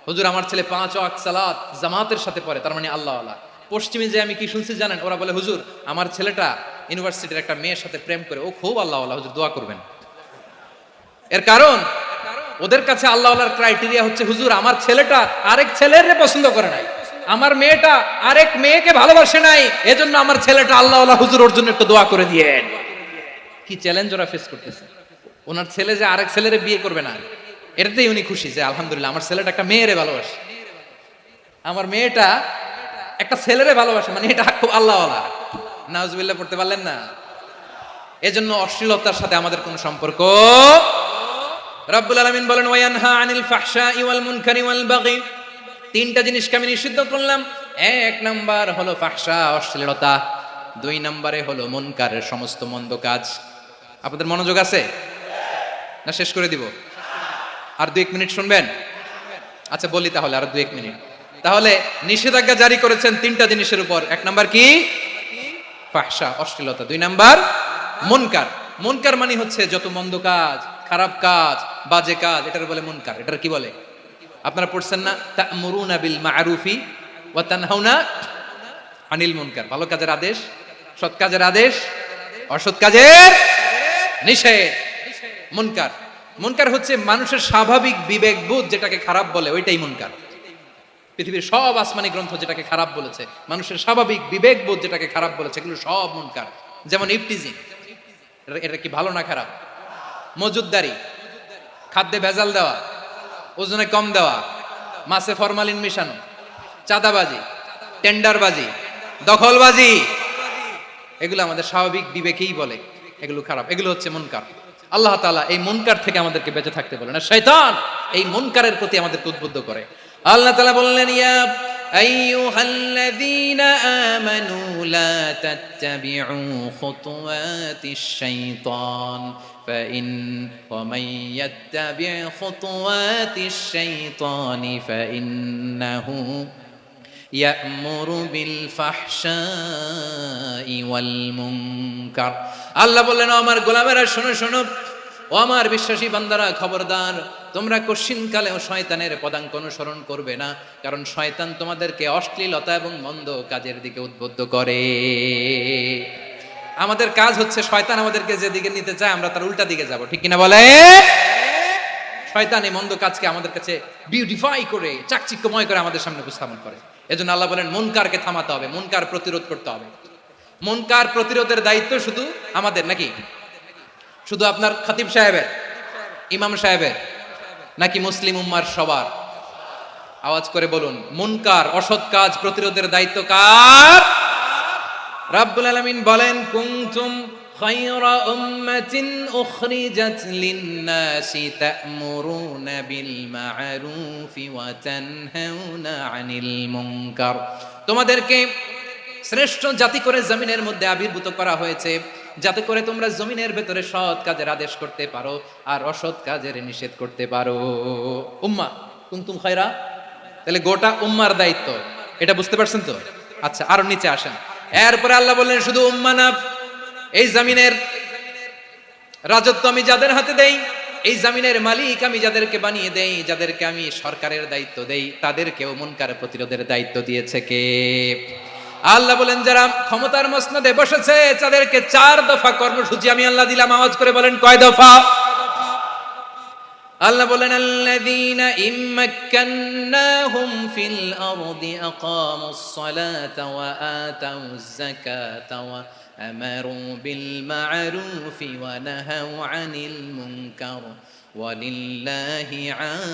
হুজুর আমার ছেলে 5 ওয়াক্ত সালাত জামাতের সাথে পড়ে, তার মানে আল্লাহওয়ালা। পশ্চিমে যে আমি কি শুনছি জানেন? ওরা বলে হুজুর আমার ছেলেটা ইউনিভার্সিটির একটা মেয়ের সাথে প্রেম করে, ও খুব আল্লাহওয়ালা, হুজুর দোয়া করবেন। এর কারণ ওদের কাছে আল্লাহওয়ালার ক্রাইটেরিয়া হচ্ছে হুজুর আমার ছেলেটা আরেক ছেলের পছন্দ করে নাই, আমার মেয়েটা আরেক মেয়েকে ভালোবাসে নাই, এজন্য আমার ছেলেটা আল্লাহওয়ালা, হুজুর ওর জন্য একটু দোয়া করে দিয়েন। কি চ্যালেঞ্জ ওরা ফেস করতেছে। ওনার ছেলে যে আরেক ছেলেরে বিয়ে করবে না, এটাতেই উনি খুশি যে আলহামদুলিল্লাহ আমার ছেলেটা একটা মেয়েরে ভালোবাসে, আমার মেয়েটা একটা ছেলেরে ভালোবাসে, মানে এটা খুব আল্লাহওয়ালা। নাউজুবিল্লাহ পড়তে পারলেন না? এজন্য অশ্লীলতার সাথে আমাদের কোনো সম্পর্ক। রব্বুল আলামিন বলেন ওয়ায়ানহা আনিল ফাহশাই ওয়াল মুনকারি ওয়াল বাগি। তিনটা জিনিসকে আমি নিষিদ্ধ করলাম। এক নাম্বার হলো ফাহশা, অশ্লীলতা। 2 নম্বরে হলো মুনকারের সমস্ত মন্দ কাজ। আপনাদের মনোযোগ আছে না? শেষ করে দিব? আর 2-1 মিনিট শুনবেন? আচ্ছা বলি তাহলে, আর 2-1 মিনিট। তাহলে নিষেধাজ্ঞা জারি করেছেন 3টা জিনিসের উপর। 1 নাম্বার কি? ফাহশা, অশ্লীলতা। 2 নাম্বার মুনকার। মুনকার মানে হচ্ছে যত মন্দ কাজ, খারাপ কাজ, বাজে কাজ, এটার বলে মুনকার। এটার কি বলে? আপনারা পড়ছেন না তা'মুরুনা বিল মা'রুফি ওয়া তানহাউনা আনিল মুনকার। ভালো কাজের আদেশ, সৎ কাজের আদেশ, অসৎ কাজের নিষেধ। মুনকার, মুনকার হচ্ছে মানুষের স্বাভাবিক বিবেকবোধ যেটাকে খারাপ বলে, ওইটাই মুনকার। পৃথিবীর সব আসমানি গ্রন্থ যেটাকে খারাপ বলেছে, মানুষের স্বাভাবিক বিবেকবোধ যেটাকে খারাপ বলেছে, এগুলো সব মুনকার। যেমন ইফতিজিং, এটা কি ভালো না খারাপ? মজুদদারি, খাদ্যে ভেজাল দেওয়া, ওজনে কম দেওয়া, মাছে ফরমালিন মিশানো, চাঁদাবাজি, টেন্ডারবাজি, দখলবাজি, এগুলো আমাদের স্বাভাবিক বিবেকেই বলে এগুলো খারাপ, এগুলো হচ্ছে মুনকার। আল্লাহ তাআলা এই মুনকার থেকে আমাদেরকে বেঁচে থাকতে বলেন, আর শয়তান এই মুনকারের প্রতি আমাদেরকে উদ্বুদ্ধ করে। আল্লাহ তাআলা বললেন ইয়া আইয়ুহাল্লাযীনা আমানু লা তাত্তাবিউ খুতুওয়াতিশ শাইতান ফাইন ওয়া মান ইয়াত্তাবি' খুতুওয়াতিশ শাইতানি ফাইন্নাহু ইয়া'মুরু বিল ফাহশাই ওয়াল মুনকার। আল্লাহ বললেন আমার গোলামেরা শোনো শোনো, ও আমার বিশ্বাসী বান্দারা খবরদার, তোমরা কশিনকালেও শয়তানের পদাঙ্ক অনুসরণ করবে না, কারণ শয়তান তোমাদেরকে অশ্লীলতা এবং মন্দ কাজের দিকে উদ্বুদ্ধ করে। আমাদের কাজ হচ্ছে শয়তান আমাদেরকে যেদিকে নিতে চায় আমরা তার উল্টা দিকে যাব, ঠিক কিনা বলে? শয়তান এই মন্দ কাজকে আমাদের কাছে বিউটিফাই করে, চাকচিক্যময় করে আমাদের সামনে উপস্থাপন করে। এজন্য আল্লাহ বলেন মুনকারকে থামাতে হবে, মুনকার প্রতিরোধ করতে হবে। মুনকার প্রতিরোধের দায়িত্ব শুধু আমাদের নাকি? শুধু আপনার খতিব সাহেবের, ইমাম সাহেবের, নাকি মুসলিম উম্মার সবার? আওয়াজ করে বলুন, মুনকার অসৎ কাজ প্রতিরোধের দায়িত্ব কার? রাব্বুল আলামিন বলেন কুনতুম খায়রা উম্মাতিন উখরিজাত লিন-নাসি তা'মুরুনা বিল মা'রুফি ওয়া তানহাউনা আনিল মুনকার। তোমাদেরকে শ্রেষ্ঠ জাতি করে জমিনের মধ্যে আবির্ভূত করা হয়েছে, যাতে করে তোমরা জমিনের ভেতরে সৎ কাজের আদেশ করতে পারো আর অসৎ কাজের নিষেধ করতে পারো। উম্মাহ কুনতুম খায়রা, তাহলে গোটা উম্মার দায়িত্ব, এটা বুঝতে পারছেন তো? আচ্ছা আরো নিচে আসেন। এরপরে আল্লাহ বললেন শুধু উম্মাহ না, এই জমিনের রাজত্ব আমি যাদের হাতে দেই এই জমিনের মালিক আমি যাদেরকে বানিয়ে দেই, যাদেরকে আমি সরকারের দায়িত্ব দেই, তাদেরকেও মুনকার প্রতিরোধের দায়িত্ব দিয়েছে কে? আল্লাহ বলেন যারা ক্ষমতার মসনদে বসেছে তাদেরকে 4 দফা কর্মসূচি আমি আল্লাহ দিলাম। আওয়াজ করে বলেন কয় দফা? আল্লাহ বলেন আল্লাযীনা ইম্মাক্কান্নাহুম ফিল আরদি আকামুস সালাতা ওয়া আতাউয যাকাতা ওয়া আমারু বিল মা'রুফি ওয়া নাহাউ আনিল মুনকার ওয়ালিল্লাহি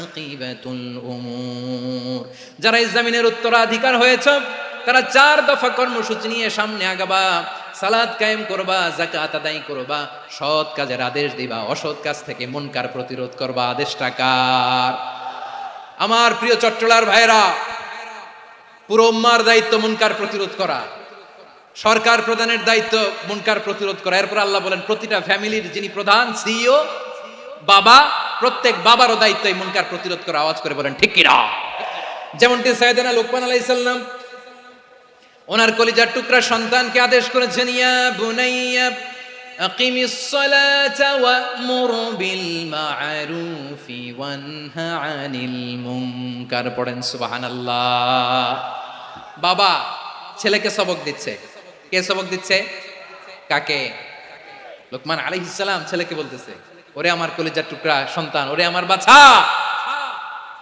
আকিবাতুল উমুর। যারা এই জমিনের উত্তরাধিকার হয়েছে তারা 4 দফা কর্মসূচি নিয়ে সামনে আগাবা। সালাত কায়েম করবা, যাকাত আদায় করবা, সৎ কাজের আদেশ দিবা, অসৎ কাজ থেকে মুনকার প্রতিরোধ করবা। আদেশটা কার? আমার প্রিয় চট্টলার ভাইরা, পুরো উম্মার দায়িত্ব মুনকার প্রতিরোধ করা, সরকার প্রধানের দায়িত্ব মুনকার প্রতিরোধ করা। এরপর আল্লাহ বলেন প্রতিটা ফ্যামিলির যিনি প্রধান সিইও বাবা, প্রত্যেক বাবারও দায়িত্ব এই মুনকার প্রতিরোধ করা। আওয়াজ করে বলেন ঠিক কিনা? যেমনটি সাইয়েদনা লুকমান আলাইহিস সালাম ওনার কলিজার টুকরা সন্তানকে আদেশ করেছেন, ইয়া বুনাইয়া আকিমিস সালাতা ওয়া'মুর বিল মা'রুফি ওয়ানহা আনিল মুনকার। পড়েন সুবহানাল্লাহ। বাবা ছেলেকে সবক দিচ্ছে। কে সবক দিচ্ছে? কাকে? লুকমান আলাইহিস সালাম ছেলেকে বলতেছে, ওরে আমার কলিজার টুকরা সন্তান, ওরে আমার বাছা,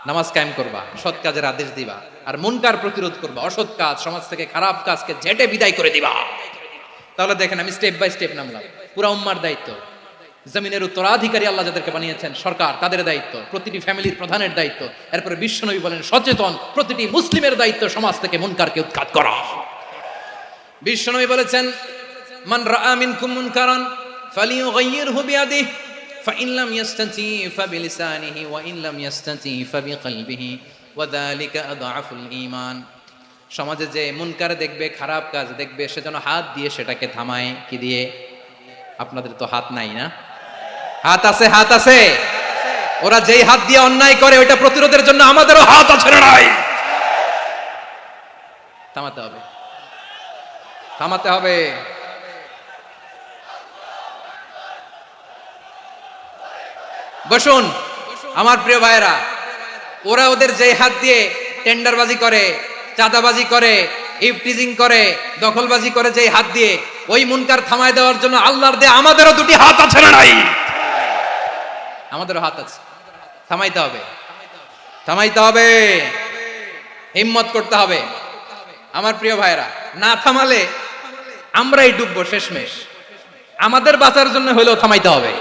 নামাজ কায়েম করবা, সৎ কাজের আদেশ দিবা, আর মুনকার প্রতিরোধ করবা, অসৎ কাজ, সমাজ থেকে খারাপ কাজকে ঝেঁটে বিদায় করে দিবা। তাহলে দেখেন আমি স্টেপ বাই স্টেপ নামলাম। পুরা উম্মার দায়িত্ব, জমিনের উত্তরাধিকারী আল্লাহ যাদেরকে বানিয়েছেন সরকার, তাদের দায়িত্ব, প্রতিটি ফ্যামিলির প্রধানের দায়িত্ব। এরপরে বিশ্বনবী বলেন সচেতন প্রতিটি মুসলিমের দায়িত্ব সমাজ থেকে মুনকারকে উৎখাত করা। বিশ্বনবী বলেছেন মান রাআ মিনকুম মুনকারান ফালিয়ুগাইয়িরহু বিয়াদিহি فإن لم يستطع فبلسانه وإن لم يستطع فبقلبه وذلك أضعف الإيمان। সমাজে যে মুনকার দেখবে, খারাপ কাজ দেখবে, সে যেন হাত দিয়ে সেটাকে থামায়। কি দিয়ে? আপনাদের তো হাত নাই না? হাত আছে, হাত আছে। ওরা যেই হাত দিয়ে অন্যায় করে ওইটা প্রতিরোধের জন্য আমাদেরও হাত আছে না নাই? থামাতে হবে, থামাতে হবে। বসুন আমার প্রিয় ভাইরা, ওরা ওদের যে হাত দিয়ে টেন্ডারবাজি করে, চাঁদাবাজি করে, ইফটিজিং করে, দখলবাজি করে, যে হাত দিয়ে, ওই মুনকার থামায় দেওয়ার জন্য আল্লাহর দেয়া আমাদেরও 2টি হাত আছে না নাই? আমাদেরও হাত আছে। থামাইতে হবে, থামাইতে হবে, হিম্মত করতে হবে। আমার প্রিয় ভাইরা, না থামালে আমরাই ডুববো শেষমেশ। আমাদের বাঁচার জন্য হলেও থামাইতে হবে।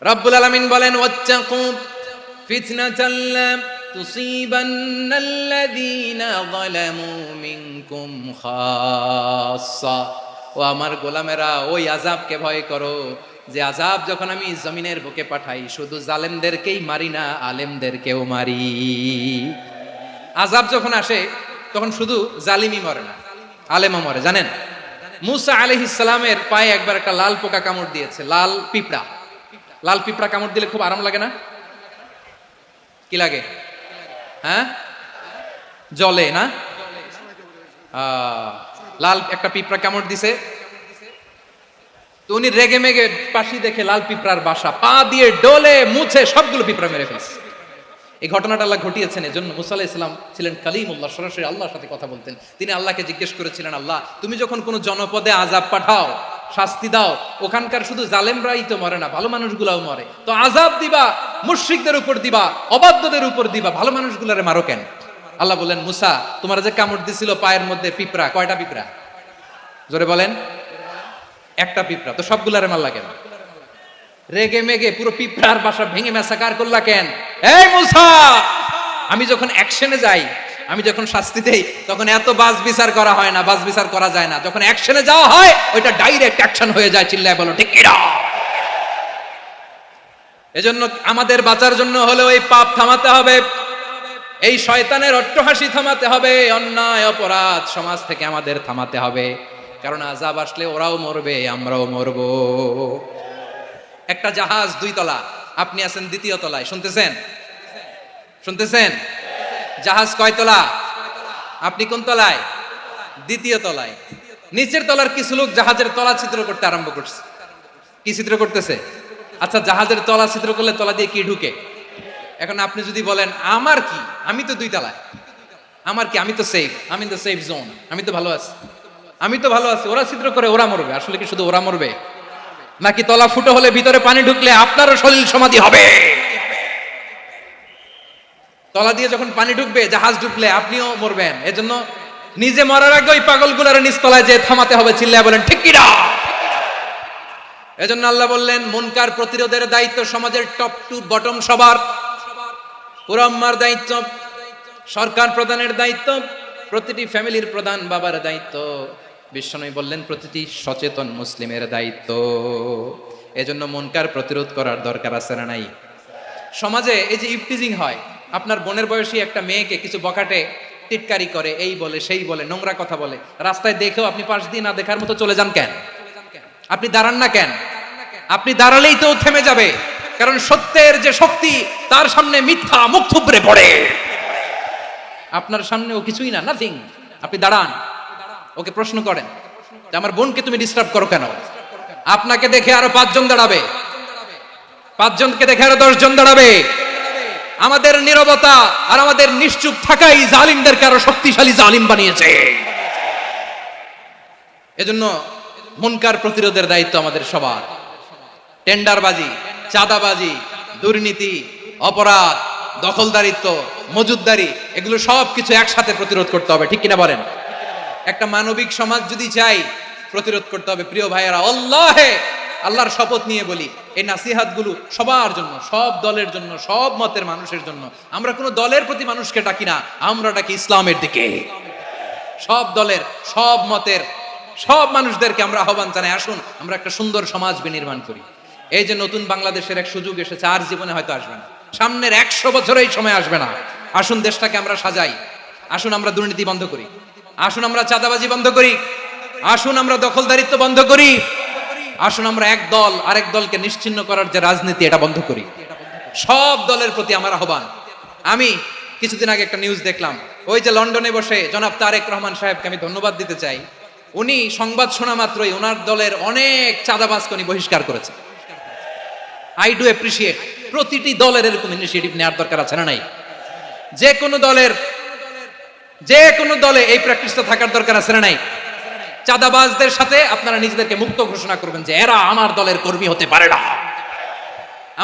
রব্বুল আলামিন বলেন ওয়াত্তাকু ফিতনাতাল লা তুসিবান্নাল্লাযীনা যালামু মিনকুম খাসসা। ও আমার গোলামেরা, ওই আযাবকে ভয় করো যে আযাব যখন আমি জমিনের বুকে পাঠাই শুধু জালেমদেরকেই মারি না, আলেমদেরকেও মারি। আযাব যখন আসে তখন শুধু জালিমই মরে না, আলেমও মরে। জানেন মূসা আলাইহিস সালামের পায়ে একবার একটা লাল পোকা কামড় দিয়েছে, লাল পিঁপড়া। লাল পিঁপড়া কামড় দিলে খুব আরাম লাগে না? কি লাগে? হ্যাঁ, জলে না? লাল একটা পিঁপড়া কামড় দিছে, তো উনি রেগে মেগে পাশি দেখে লাল পিঁপড়ার বাসা, পা দিয়ে ডলে মুছে সবগুলো পিঁপড়া মেরে ফেলছে। এই ঘটনাটা আল্লাহ ঘটিয়েছেন এজন্য মুসা আলাইহিস সালাম ছিলেন কালিমুল্লাহ, সরাসরি আল্লাহর সাথে কথা বলতেন। তিনি আল্লাহকে জিজ্ঞেস করেছিলেন, আল্লাহ তুমি যখন কোনো জনপদে আযাব পাঠাও, শাস্তি দাও, ওখানকার শুধু জালেমরাই তো মরে না, ভালো মানুষগুলাও মরে, তো আযাব দিবা মুশরিকদের উপর দিবা, অবাধ্যদের উপর দিবা, ভালো মানুষগুলারে মারো কেন? আল্লাহ বলেন, মুসা তোমার যে কামড় দিছিল পায়ের মধ্যে পিঁপড়া, কয়টা পিঁপড়া? জোরে বলেন। একটা পিঁপড়া, তো সবগুলারে মারলা কেন? রেগে মেগে পুরো পিঁপড়ার বাসা ভেঙে ম্যাসাকার করলা কেন? এই মুসা, আমি যখন অ্যাকশনে যাই, আমি যখন শাস্তি দেই, তখন এত বাস বিচার করা হয় না, বাস বিচার করা যায় না। যখন অ্যাকশনে যাওয়া হয় ওইটা ডাইরেক্ট অ্যাকশন হয়ে যায়। চিল্লায় বলো ঠিক কিনা? এজন্য আমাদের বাঁচার জন্য হলেও এই পাপ থামাতে হবে, এই শয়তানের অট্টহাসি থামাতে হবে, অন্যায় অপরাধ সমাজ থেকে আমাদের থামাতে হবে। কারণ আযাব আসলে ওরাও মরবে, আমরাও মরবো। একটা জাহাজ 2 তলা, আপনি আছেন 2য় তলায়, শুনতেছেন? শুনতেছেন? জাহাজ কয় তলা? আপনি কোন তলায়? 2য় তলায়। নিচের তলার কিছু লোক জাহাজের তলা ছিদ্র করতে আরম্ভ করছে। কি ছিদ্র করতেছে? আচ্ছা, জাহাজের তলা ছিদ্র করলে তলা দিয়ে কি ঢুকে? এখন আপনি যদি বলেন আমার কি, আমি তো 2 তলায়, আমার কি, আমি তো সেফ, আমি তো সেফ জোন, আমি তো ভালো আছি, আমি তো ভালো আছি, ওরা ছিদ্র করে ওরা মরবে। আসলে কি শুধু ওরা মরবে, নাকি তলা ফুটো হলে ভিতরে পানি ঢুকলে আপনারও শরীর সমাধি হবে? তলা দিয়ে যখন পানি ঢুকবে, জাহাজ ঢুকলে আপনিও মরবেন। এজন্য নিজে মরার আগে ওই পাগলগুলোর নিচতলায় যে থামাতে হবে। চিল্লায় বলেন ঠিক কি না? এজন্য আল্লাহ বললেন মুনকার প্রতিরোধের দায়িত্ব সমাজের টপ টু বটম সবার। পুরো আম্মার দায়িত্ব, সরকার প্রধানের দায়িত্ব, প্রতিটি ফ্যামিলির প্রধান বাবার দায়িত্ব, বিশ্বনবী বললেন প্রতিটি সচেতন মুসলিমের দায়িত্ব। এজন্য মুনকার প্রতিরোধ করার দরকার আছে না নাই? সমাজে এই যে ইফটিজিং হয়, আপনার বোনের বয়সী একটা মেয়েকে কিছু বকাটে টিটকারি করে, এই বলে সেই বলে, নোংরা কথা বলে, রাস্তায় দেখেও আপনি পাশ দিয়ে না দেখার মতো চলে যান কেন? আপনি দাঁড়ান না কেন? আপনি দাঁড়ালেই তো থেমে যাবে, কারণ সত্যের যে শক্তি তার সামনে মিথ্যা মুখ থুবড়ে পড়ে। আপনার সামনে ও কিছুই না, নাথিং। আপনি দাঁড়ান, ওকে প্রশ্ন করেন যে আমার বোনকে তুমি ডিস্টার্ব করো কেন? আপনাকে দেখে আরো 5 জন দাঁড়াবে, 5 জনকে দেখে আরো 10 জন দাঁড়াবে। আমাদের নীরবতা আর আমাদের নিশ্চুপ থাকাই জালিমদেরকে আরো শক্তিশালী জালিম বানিয়েছে। এজন্য মুনকার প্রতিরোধের দায়িত্ব আমাদের সবার। টেন্ডারবাজি, চাঁদাবাজি, দুর্নীতি, অপরাধ, দখলদারিত্ব, মজুদদারি, এগুলো সব কিছু একসাথে প্রতিরোধ করতে হবে। ঠিক কিনা বলেন? একটা মানবিক সমাজ যদি চাই, প্রতিরোধ করতে হবে। প্রিয় ভাইয়েরা, আল্লাহর শপথ নিয়ে বলি, এই নাসিহাতগুলো সবার জন্য, সব দলের জন্য, সব মতের মানুষের জন্য। আমরা কোনো দলের প্রতি মানুষকে ডাকি না, আমরা ডাকি ইসলামের দিকে। সব দলের, সব মতের, সব মানুষদেরকে আমরা আহ্বান জানাই, আসুন আমরা একটা সুন্দর সমাজ বিনির্মাণ করি। এই যে নতুন বাংলাদেশের এক সুযোগ এসেছে, আর জীবনে হয়তো আসবে না, সামনের 100 বছরে এই সময় আসবে না। আসুন দেশটাকে আমরা সাজাই, আসুন আমরা দুর্নীতি বন্ধ করি, আসুন আমরা চাঁদাবাজি বন্ধ করি, আসুন আমরা দখলদারিত্ব বন্ধ করি, আসুন আমরা এক দল আরেক দলকে নিশ্চিহ্ন করার যে রাজনীতি, এটা বন্ধ করি। সব দলের প্রতি আমার আহ্বান। আমি কিছুদিন আগে একটা নিউজ দেখলাম, ওই যে লন্ডনে বসে জনাব তারেক রহমান সাহেবকে আমি ধন্যবাদ দিতে চাই। উনি সংবাদ শোনা মাত্রই ওনার দলের অনেক চাঁদাবাজকে উনি বহিষ্কার করেছে। I do appreciate. প্রতিটি দলের এরকম ইনিশিয়েটিভ নেওয়ার দরকার আছে না নাই? যে কোনো দলে এই প্র্যাকটিসটা থাকার দরকার আছে না নাই? চাঁদাবাজদের সাথে আপনারা নিজেদেরকে মুক্ত ঘোষণা করবেন যে এরা আমার দলের কর্মী হতে পারে না।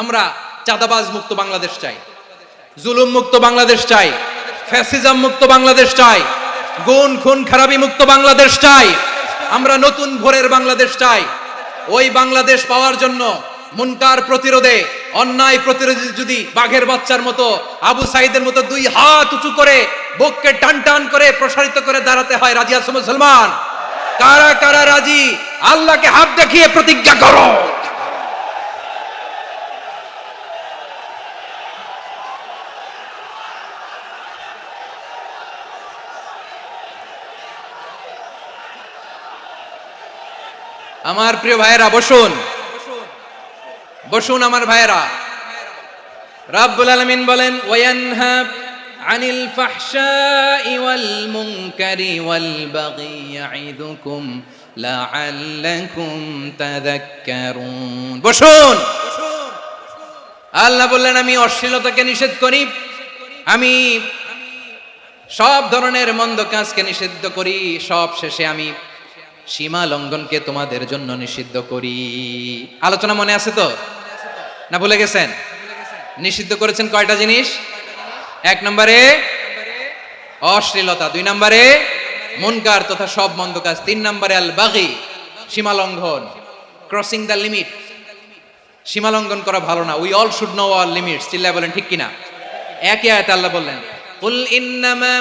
আমরা চাঁদাবাজ মুক্ত বাংলাদেশ চাই, জুলুম মুক্ত বাংলাদেশ চাই, ফ্যাসিজম মুক্ত বাংলাদেশ চাই, গুণ খুন খারাপি মুক্ত বাংলাদেশ চাই। আমরা নতুন ভোরের বাংলাদেশ চাই। ওই বাংলাদেশ পাওয়ার জন্য মুনকার প্রতিরোধে, অন্যায় প্রতিরোধে যদি বাঘের বাচ্চার মতো, আবু সাইদের মতো 2 হাত উঁচু করে, বুককে টান টান করে প্রসারিত করে দাঁড়াতে হয়, রাজি আছো মুসলমান? কারা কারা রাজি? আল্লাহকে হাত দেখিয়ে প্রতিজ্ঞা করো। আমার প্রিয় ভাইয়েরা, বসুন বসুন আমার ভাইয়েরা। রাব্বুল আলামিন বলেন ওয়ায়ানহা আনিল ফাহশাই ওয়াল মুনকারি ওয়াল বাগি ইয়াইদুকুম লাআল্লাকুম তাযাক্কারুন। বসুন। আল্লাহ বললেন আমি অশ্লীলতাকে নিষেধ করি, আমি সব ধরনের মন্দ কাজকে নিষিদ্ধ করি, সব শেষে আমি সীমা লঙ্ঘনকে তোমাদের জন্য নিষিদ্ধ করি। আলোচনা মনে আছে তো, না ভুলে গেছেন? নিষিদ্ধ করেছেন কয়টা জিনিস? 1 নম্বরে অশ্লীলতা, 2 নম্বরে মুনকার তথা সব মন্দ কাজ, 3 নম্বরে আল বাগি, সীমা লঙ্ঘন, ক্রসিং দ্য লিমিট। সীমা লঙ্ঘন করা ভালো না। We all should know our limits. চিল্লায় বলেন ঠিক কিনা? একই আয়াতে আল্লাহ বললেন কুল ইন্নামা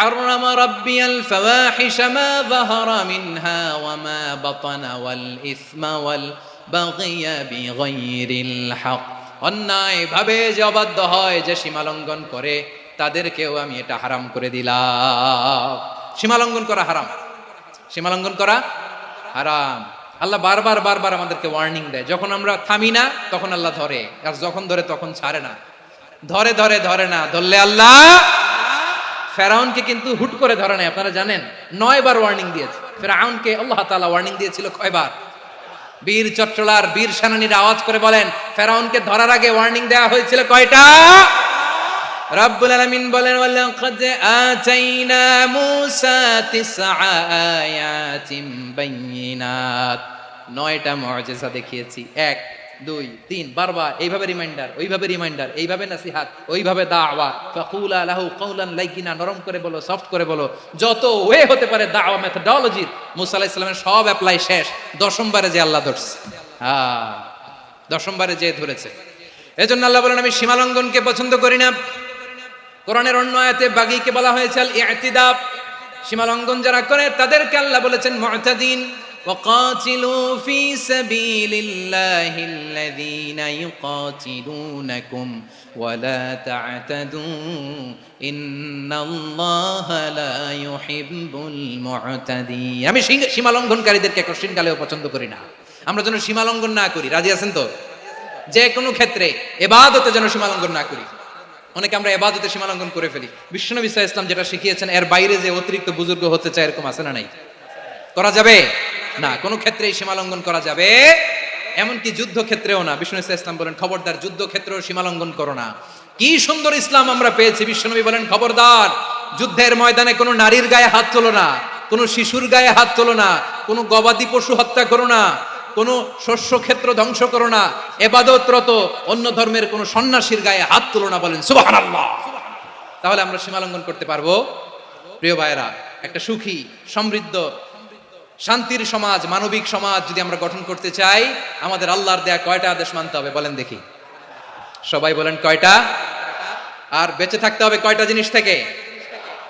حرم ربي الفواحش ما ظهر منها وما بطن والإثم والبغي بغير الحق। অন্যায় ভাবে যে অবাধ্য হয়, যে সীমালঙ্ঘন করে, তাদেরকেও আমি এটা হারাম করে দিলাম। সীমালঙ্ঘন করা হারাম, সীমালঙ্ঘন করা হারাম। আল্লাহ বারবার বারবার আমাদেরকে ওয়ার্নিং দেয়। যখন আমরা থামি না তখন আল্লাহ ধরে, আর যখন ধরে তখন ছাড়ে না। ধরে ধরে ধরে না, ধরলে আল্লাহ। ফেরাউনকে কিন্তু হুট করে ধরে নাই, আপনারা জানেন 9 বার ওয়ার্নিং দিয়েছে। ফেরাউনকে আল্লাহ তাআলা ওয়ার্নিং দিয়েছিল কয়বার? বীর চট্টলার বীর সেনানীরা আওয়াজ করে বলেন, ফেরাউনকে ধরার আগে ওয়ার্নিং দেওয়া হয়েছিল কয়টা? রব্বুল আলামিন বলেন, ওয়ালাকাদ আতাইনা মূসা তিসআ আয়াতিন বাইয়িনাত, 9টা মুআজিজা দেখিয়েছি। 1 2 3 বারবার এইভাবে রিমাইন্ডার, ওইভাবে রিমাইন্ডার, এইভাবে নসিহত, ওইভাবে দাওয়া। ফাকুলা লাহু কাওলান লাইয়িনা, নরম করে বলো, সফট করে বলো, যত ওয়ে হতে পারে দাওয়া মেথোডোলজি। মূসা আলাইহিস সালামের সব অ্যাপ্লাই শেষ, 10ম বারে যে আল্লাহ ধরছে। 10ম বারে যে ধরেছে। এজন্য আল্লাহ বলেন, আমি সীমালঙ্ঘনকে পছন্দ করি না। কোরআনের অন্য আয়াতে বাগীকে বলা হয়েছে আল ইতিদা, সীমালঙ্ঘন যারা করে তাদেরকে আল্লাহ বলেছেন মুতাদিন। ওয়াকাতিলু ফি সাবিলিল্লাহিল্লাযীনা ইউকাতিলুনাকুম ওয়ালা তা'তাদু ইন্নাল্লাহা লা ইউহিব্বুল মুতাদিন। আমি সীমালঙ্ঘনকারীদেরকে কোশ্চিনকালেও পছন্দ করি না। আমরা যেন সীমালঙ্ঘন না করি, রাজি আছেন তো? যে কোনো ক্ষেত্রে ইবাদতে যেন সীমালঙ্ঘন না করি। অনেকে আমরা ইবাদতে সীমালঙ্ঘন করে ফেলি। বিশ্বনবী সাল্লাল্লাহু আলাইহি ওয়াসাল্লাম যেটা শিখিয়েছেন এর বাইরে যে অতিরিক্ত বুজুর্গ হতে চায়, এরকম আছে না নাই? করা যাবে না, কোনো ক্ষেত্রেই সীমালঙ্ঘন করা যাবে, এমনকি যুদ্ধ ক্ষেত্রেও না। বিশ্বনবী সাল্লাল্লাহু আলাইহি ওয়াসাল্লাম বলেন, খবরদার যুদ্ধ ক্ষেত্রেও সীমালঙ্ঘন করো না। কি সুন্দর ইসলাম আমরা পেয়েছি। বিশ্বনবী বলেন, খবরদার যুদ্ধের ময়দানে কোনো নারীর গায়ে হাত তোলো না, কোনো শিশুর গায়ে হাত তোলো না, কোনো গবাদি পশু হত্যা করো না, কোন শস্য ক্ষেত্র ধ্বংস করো না, ইবাদতরত অন্য ধর্মের কোন সন্ন্যাসীর গায়ে হাত তুলো না। বলেন সুবহানাল্লাহ। তাহলে আমরা সীমালঙ্ঘন করতে পারবো? প্রিয় ভাইরা, একটা সুখী, সমৃদ্ধ, শান্তির সমাজ, মানবিক সমাজ যদি আমরা গঠন করতে চাই, আমাদের আল্লাহর দেয়া কয়টা আদেশ মানতে হবে বলেন দেখি? সবাই বলেন কয়টা? আর বেঁচে থাকতে হবে কয়টা জিনিস থেকে?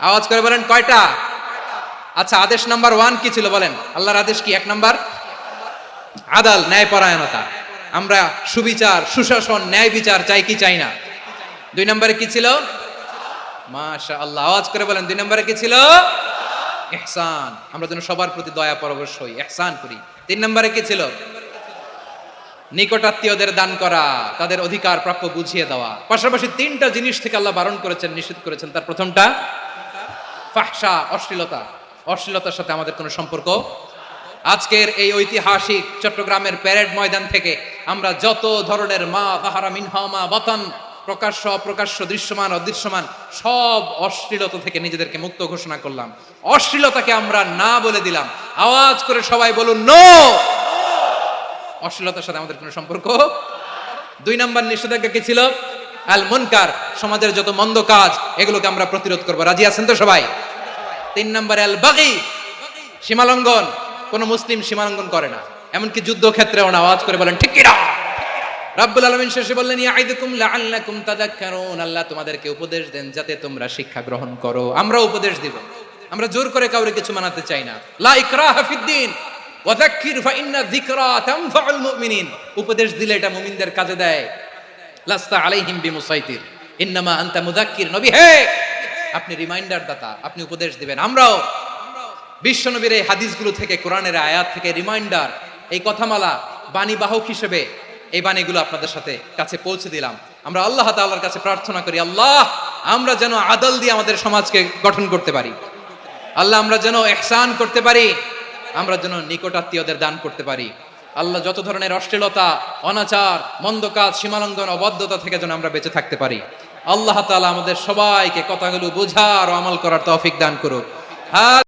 আওয়াজ করে বলেন কয়টা? আচ্ছা, আদেশ নাম্বার 1 কি ছিল বলেন? আল্লাহর আদেশ কি? 1 নাম্বার আদাল, ন্যায়পরায়ণতা। আমরা সুবিচার, সুশাসন, ন্যায় বিচার চাই কি চাই না? 2 নম্বরে কি ছিল? মাশাআল্লাহ, আওয়াজ করে বলেন 2 নম্বরে কি ছিল? ইহসান, আমরা যেন সবার প্রতি দয়া পরবশ হই, ইহসান করি। 3 নম্বরে কি ছিল? নিকটাত্মীয়দের দান করা, তাদের অধিকার প্রাপ্য বুঝিয়ে দেওয়া। পাশাপাশি 3টা জিনিস থেকে আল্লাহ বারণ করেছেন, নিষেধ করেছেন। তার প্রথমটা ফাহশা, অশ্লীলতা। অশ্লীলতার সাথে আমাদের কোনো সম্পর্ক। আজকের এই ঐতিহাসিক চট্টগ্রামের প্যারেড ময়দান থেকে আমরা যত ধরনের মা তাহারা মিনহা মা বাতান, প্রকাশ্য অপ্রকাশ্য, দৃশ্যমান অদৃশ্যমান, সব অশ্লীলতা থেকে নিজেদেরকে মুক্ত ঘোষণা করলাম। অশ্লীলতাকে আমরা না বলে দিলাম। আওয়াজ করে সবাই বলুন নো। অশ্লীলতার সাথে আমাদের কোনো সম্পর্ক। 2 নম্বর নিষেধাজ্ঞা কি ছিল? আল মুনকার, সমাজের যত মন্দ কাজ এগুলোকে আমরা প্রতিরোধ করব। রাজি আছেন তো সবাই? 3 নম্বরে আল বাগী, সীমালঙ্ঘন। কোন মুসলিম সীমালঙ্ঘন করে না, এমনকি যুদ্ধক্ষেত্রেও না। আওয়াজ করে বলেন ঠিক কি না? রব্বুল আলামিন শেষে বললেন, ইয়াইদুকুম লাআল্লাকুম তাযাক্কারুন, আল্লাহ তোমাদেরকে উপদেশ দেন যাতে তোমরা শিক্ষা গ্রহণ করো। আমরা উপদেশ দিব, আমরা জোর করে কাউকে কিছু মানাতে চাই না। লা ইকরাহা ফিদ্দিন ওয়া যাক্কির ফাইন্না যিকরা তানফাউল মুমিনিন। উপদেশ দিলে এটা মুমিনদের কাজে দেয়। লাস্তা আলাইহিম বিমুসাইতির ইন্নামা আনতা মুযাক্কির। নবী হে, আপনি রিমাইন্ডার দাতা, আপনি উপদেশ দিবেন। আমরাও বিশ্বনবীর এই হাদিসগুলো থেকে, কোরআনের আয়াত থেকে রিমাইন্ডার, এই কথামালা, বাণী বাহক হিসেবে এই বাণীগুলো আপনাদের সাথে কাছে পৌঁছে দিলাম। আমরা আল্লাহ তাআলার কাছে প্রার্থনা করি, আল্লাহ আমরা যেন আদল দিয়ে আমাদের সমাজকে গঠন করতে পারি। আল্লাহ আমরা যেন ইহসান করতে পারি, আমরা যেন নিকটাত্মীয়দের দান করতে পারি। আল্লাহ যত ধরনের অশ্লীলতা, অনাচার, মন্দ কাজ, সীমালঙ্ঘন, অবাধ্যতা থেকে যেন আমরা বেঁচে থাকতে পারি। আল্লাহ তাআলা আমাদের সবাইকে কথাগুলো বোঝার ও আমল করার তৌফিক দান করুক।